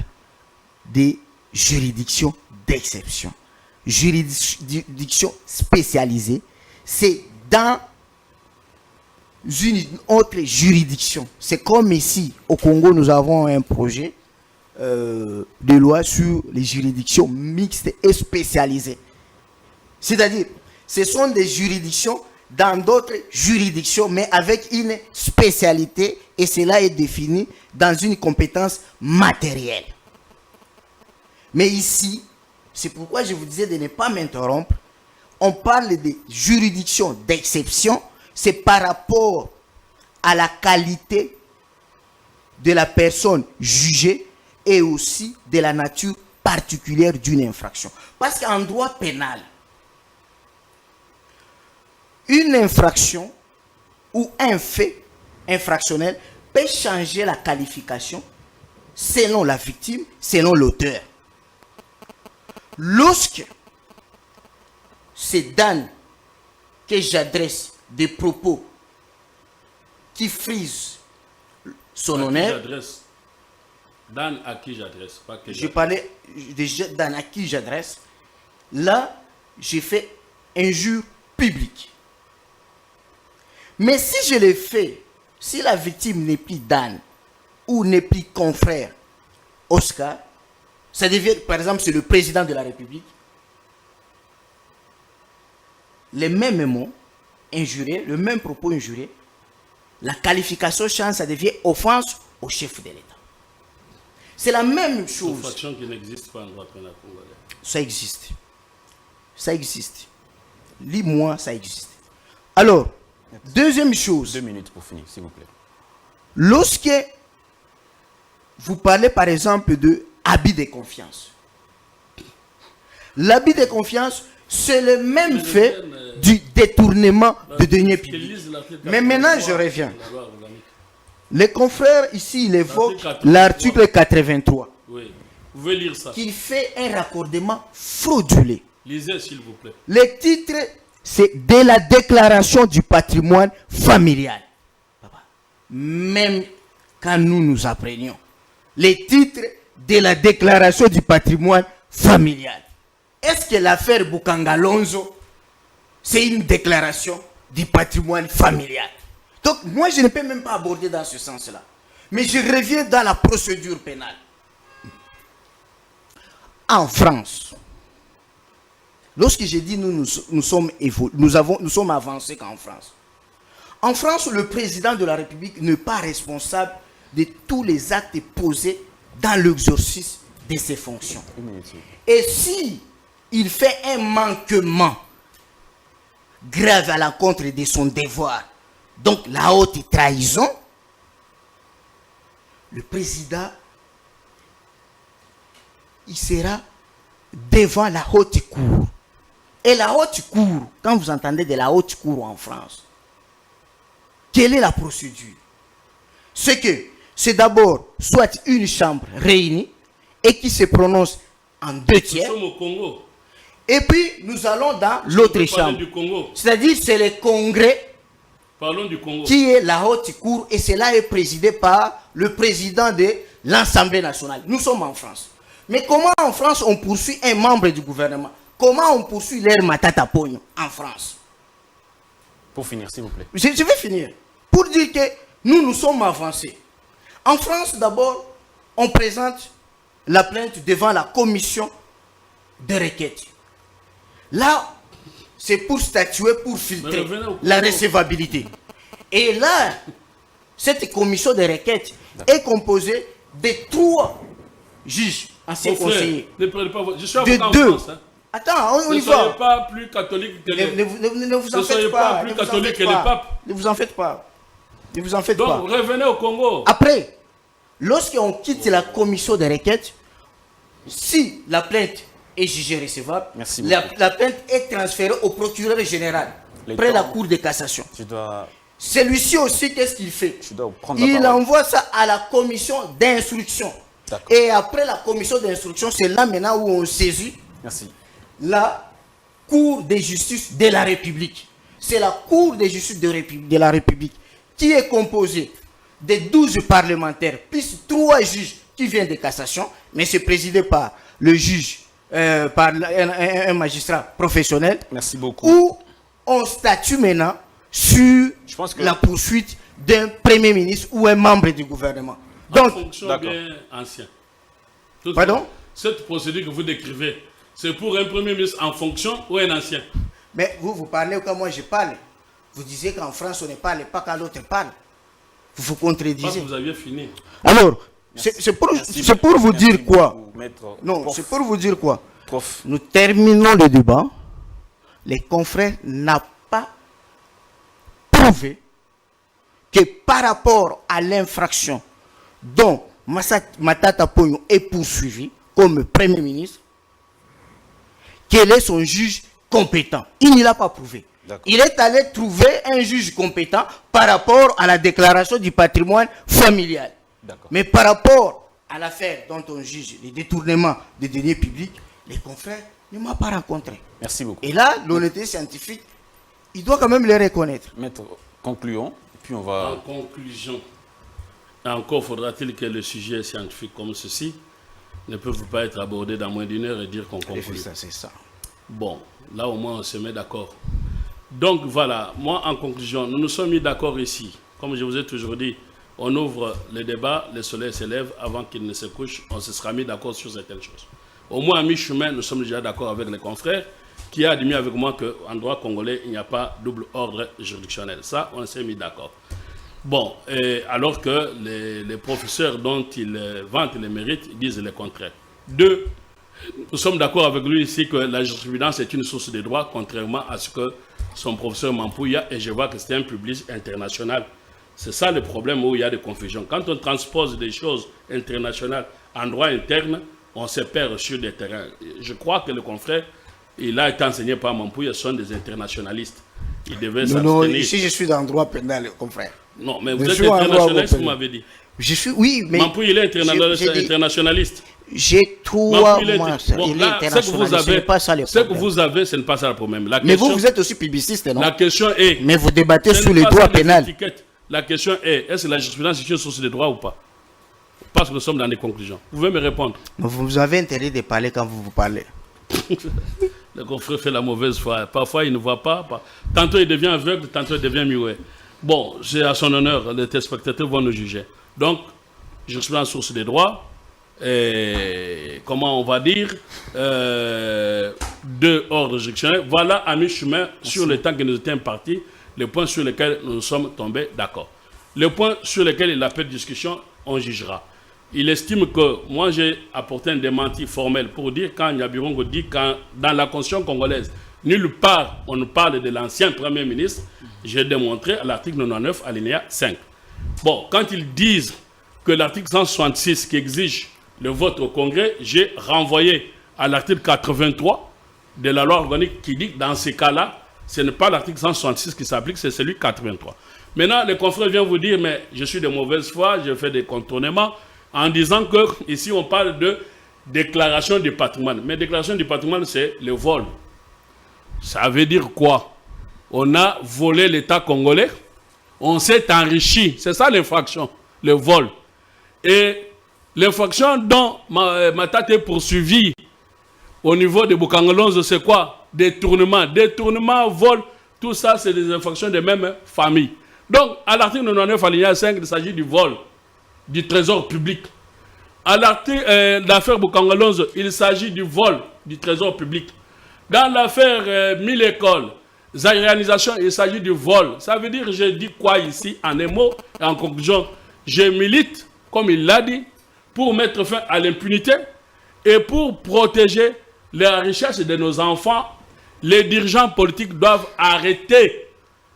de juridiction d'exception. Juridiction spécialisée, c'est dans une autre juridiction. C'est comme ici, au Congo, nous avons un projet de loi sur les juridictions mixtes et spécialisées. C'est-à-dire, ce sont des juridictions dans d'autres juridictions, mais avec une spécialité, et cela est défini dans une compétence matérielle. Mais ici, c'est pourquoi je vous disais de ne pas m'interrompre, on parle de juridiction d'exception, c'est par rapport à la qualité de la personne jugée et aussi de la nature particulière d'une infraction. Parce qu'en droit pénal, une infraction ou un fait infractionnel peut changer la qualification selon la victime, selon l'auteur. Lorsque c'est Dan que j'adresse des propos qui frisent son honneur. Dan à qui j'adresse, pas que Je parlais de Dan à qui j'adresse. Là, j'ai fait injure publique. Mais si je le fais, si la victime n'est plus Dan ou n'est plus confrère Oscar, ça devient, par exemple, c'est le président de la République, les mêmes mots injuriés, le même propos injurié, la qualification change, ça devient offense au chef de l'État. C'est la même chose. Une infraction qui n'existe pas en droit pénal congolais. Ça existe. Ça existe. Lis-moi, ça existe. Alors, deuxième chose. 2 minutes pour finir, s'il vous plaît. Lorsque vous parlez, par exemple, de habit de confiance. L'habit de confiance, c'est le même fait du détournement de deniers publics. Mais maintenant, je reviens. Les confrères, ici, ils évoquent l'article 83. Oui. Vous pouvez lire ça. Qui fait un raccordement frauduleux. Lisez, s'il vous plaît. Le titre, c'est de la déclaration du patrimoine familial. Même quand nous apprenions les titres de la déclaration du patrimoine familial. Est-ce que l'affaire Boukangalonzo, c'est une déclaration du patrimoine familial? Donc, moi, je ne peux même pas aborder dans ce sens-là. Mais je reviens dans la procédure pénale. En France, lorsque j'ai dit nous sommes avancés qu'en France. En France, le président de la République n'est pas responsable de tous les actes posés dans l'exercice de ses fonctions. Et si il fait un manquement grave à l'encontre de son devoir, donc la haute trahison, le président, il sera devant la haute cour. Et la haute cour, quand vous entendez de la haute cour en France, quelle est la procédure? C'est d'abord soit une chambre réunie et qui se prononce en 2 tiers. Nous sommes au Congo. Et puis nous allons dans l'autre chambre. C'est-à-dire c'est le congrès. Parlons du Congo. Qui est la haute cour et cela est présidé par le président de l'Assemblée nationale. Nous sommes en France. Mais comment en France on poursuit un membre du gouvernement? Comment on poursuit l'air Matata Pogno en France? Pour finir, s'il vous plaît. Je vais finir. Pour dire que nous sommes avancés. En France, d'abord, on présente la plainte devant la commission de requête. Là, c'est pour statuer, pour filtrer la recevabilité. Et là, cette commission de requête est composée de 3 juges, anciens conseillers. Je suis avocat en France. Hein. Attends, on y va. Ne soyez pas plus catholique que les... Ne vous en faites pas. plus catholique que les papes. Ne vous en faites pas. Ne vous en faites pas. Donc, revenez au Congo. Après, lorsqu'on quitte la commission de requête, si la plainte est jugée recevable, la plainte est transférée au procureur général, près la cour de cassation. Celui-ci aussi, qu'est-ce qu'il fait? Il envoie ça à la commission d'instruction. Et après la commission d'instruction, c'est là maintenant où on saisit la Cour de justice de la République. C'est la Cour de justice de la République qui est composée de 12 parlementaires, plus 3 juges qui viennent de cassation, mais c'est présidé par le juge, par un magistrat professionnel. Merci beaucoup. Où on statue maintenant sur la poursuite d'un premier ministre ou un membre du gouvernement. Donc, fonction bien ancien. Pardon? Cette procédure que vous décrivez, c'est pour un premier ministre en fonction ou un ancien? Mais vous parlez comme moi je parle. Vous disiez qu'en France on ne parle pas quand l'autre parle. Vous vous contredisez. Vous aviez fini. Alors, c'est pour vous dire quoi? Non, c'est pour vous dire quoi? Nous terminons le débat. Les confrères n'ont pas prouvé que par rapport à l'infraction dont Matata Ponyo est poursuivi comme Premier ministre, quel est son juge compétent? Il ne l'a pas prouvé. Il est allé trouver un juge compétent par rapport à la déclaration du patrimoine familial. Mais par rapport à l'affaire dont on juge les détournements des deniers publics, les confrères ne m'ont pas rencontré. Merci beaucoup. Et là, l'honnêteté scientifique, il doit quand même les reconnaître. Maître, concluons, puis on va... En conclusion, encore faudra-t-il que le sujet scientifique comme ceci ne peut pas être abordé dans moins d'une heure et dire qu'on conclut. C'est ça. Bon, là au moins on se met d'accord. Donc voilà, moi en conclusion, nous nous sommes mis d'accord ici. Comme je vous ai toujours dit, on ouvre le débat, le soleil se lève, avant qu'il ne se couche, on se sera mis d'accord sur certaines choses. Au moins à mi-chemin, nous sommes déjà d'accord avec les confrères qui a admis avec moi qu'en droit congolais, il n'y a pas double ordre juridictionnel. Ça, on s'est mis d'accord. Bon, alors que les professeurs dont ils vantent les mérites, ils disent le contraire. Deux, nous sommes d'accord avec lui ici que la jurisprudence est une source de droit, contrairement à ce que son professeur Mampouya, et je vois que c'est un public international. C'est ça le problème où il y a des confusions. Quand on transpose des choses internationales en droit interne, on se perd sur des terrains. Je crois que le confrère, il a été enseigné par Mampouya, sont des internationalistes. Il devait s'abstenir. Non, ici je suis dans le droit pénal, confrère. Non, mais vous êtes internationaliste, vous m'avez dit. Je suis, oui, mais... Mampouya, il est internationaliste. J'ai trois mois. Bon, là, ce que vous avez, ce n'est pas ça le problème. Mais vous êtes aussi publiciste, non? La question est... Mais vous débattez sur le droit pénal. La question est-ce que la jurisprudence est une source de droit ou pas? Parce que nous sommes dans des conclusions. Vous pouvez me répondre? Vous avez intérêt de parler quand vous parlez. Le confrère fait la mauvaise foi. Parfois, il ne voit pas. Tantôt, il devient aveugle, tantôt, il devient muet. Bon, c'est à son honneur. Les téléspectateurs vont nous juger. Donc, jurisprudence source de droit. Et comment on va dire, deux ordres juridictionnels. Voilà à mi-chemin sur le temps que nous étions partis, les points sur lesquels nous sommes tombés d'accord. Les points sur lesquels il a fait de discussion, on jugera. Il estime que moi j'ai apporté un démenti formel pour dire quand Nyabirongo dit quand dans la constitution congolaise, nulle part on ne parle de l'ancien Premier ministre, j'ai démontré à l'article 99 alinéa 5. Bon, quand ils disent que l'article 166 qui exige le vote au Congrès, j'ai renvoyé à l'article 83 de la loi organique qui dit que dans ces cas-là, ce n'est pas l'article 166 qui s'applique, c'est celui 83. Maintenant, les confrères viennent vous dire, mais je suis de mauvaise foi, je fais des contournements, en disant que ici on parle de déclaration du patrimoine. Mais déclaration du patrimoine, c'est le vol. Ça veut dire quoi? On a volé l'État congolais, on s'est enrichi, c'est ça l'infraction, le vol. Et l'infraction dont Matata est poursuivi au niveau de Bukangolonzo, c'est quoi? Détournement, vol, tout ça, c'est des infractions de même famille. Donc, à l'article 99, alinéa 5, il s'agit du vol du trésor public. À l'article l'affaire Bukangolonzo, il s'agit du vol du trésor public. Dans l'affaire 1000 écoles, zaïrianisation, il s'agit du vol. Ça veut dire, je dis quoi ici, en un mot, et en conclusion, je milite, comme il l'a dit, pour mettre fin à l'impunité et pour protéger la richesse de nos enfants. Les dirigeants politiques doivent arrêter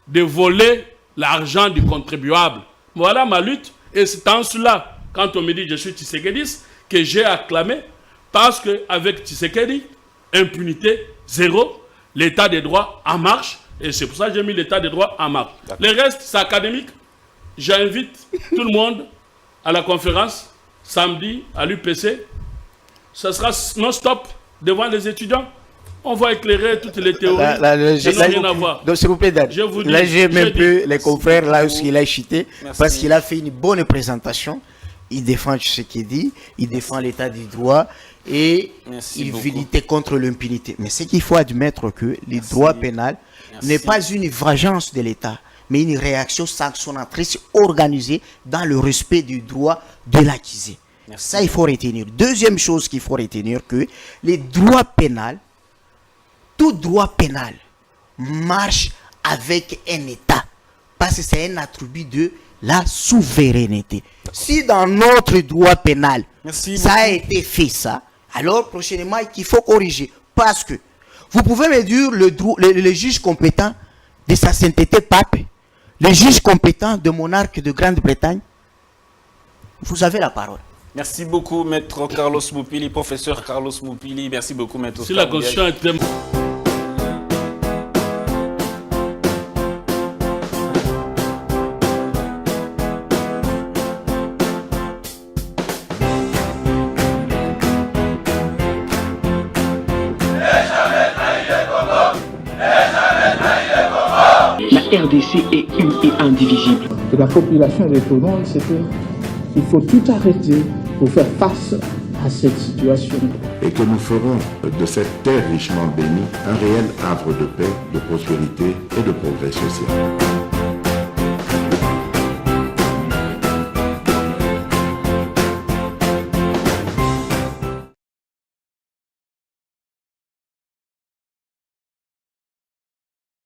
de voler l'argent du contribuable. Voilà ma lutte. Et c'est en cela, quand on me dit que je suis Tshisekediste, que j'ai acclamé, parce qu'avec Tshisekedi, impunité zéro, l'état des droits en marche, et c'est pour ça que j'ai mis l'état des droits en marche. Le reste, c'est académique. J'invite tout le monde à la conférence, samedi, à l'UPC. Ce sera non-stop devant les étudiants. On va éclairer toutes les théories. Ça n'a rien à voir. Donc, s'il vous plaît, Dan, là, j'aime un peu les confrères, là où il a chuté, parce qu'il a fait une bonne présentation. Il défend ce qu'il dit, il défend l'état du droit et il veut lutter contre l'impunité. Mais ce qu'il faut admettre que le droit pénal n'est pas une vengeance de l'État, mais une réaction sanctionnatrice organisée dans le respect du droit de l'accusé. Ça, il faut retenir. Deuxième chose qu'il faut retenir, que les droits pénals, tout droit pénal marche avec un État, parce que c'est un attribut de la souveraineté. Si dans notre droit pénal, ça a été fait ça, alors prochainement, il faut corriger. Parce que vous pouvez me dire le juge compétent de sa sainteté pape, le juge compétent de monarque de Grande-Bretagne, vous avez la parole. Merci beaucoup, Maître Carlos Moupili, professeur Carlos Moupili. Merci beaucoup, Maître Si Oscar la Constitution était... La RDC est une et indivisible. Et la population de Tonon, c'était il faut tout arrêter pour faire face à cette situation. Et que nous ferons de cette terre richement bénie un réel havre de paix, de prospérité et de progrès social.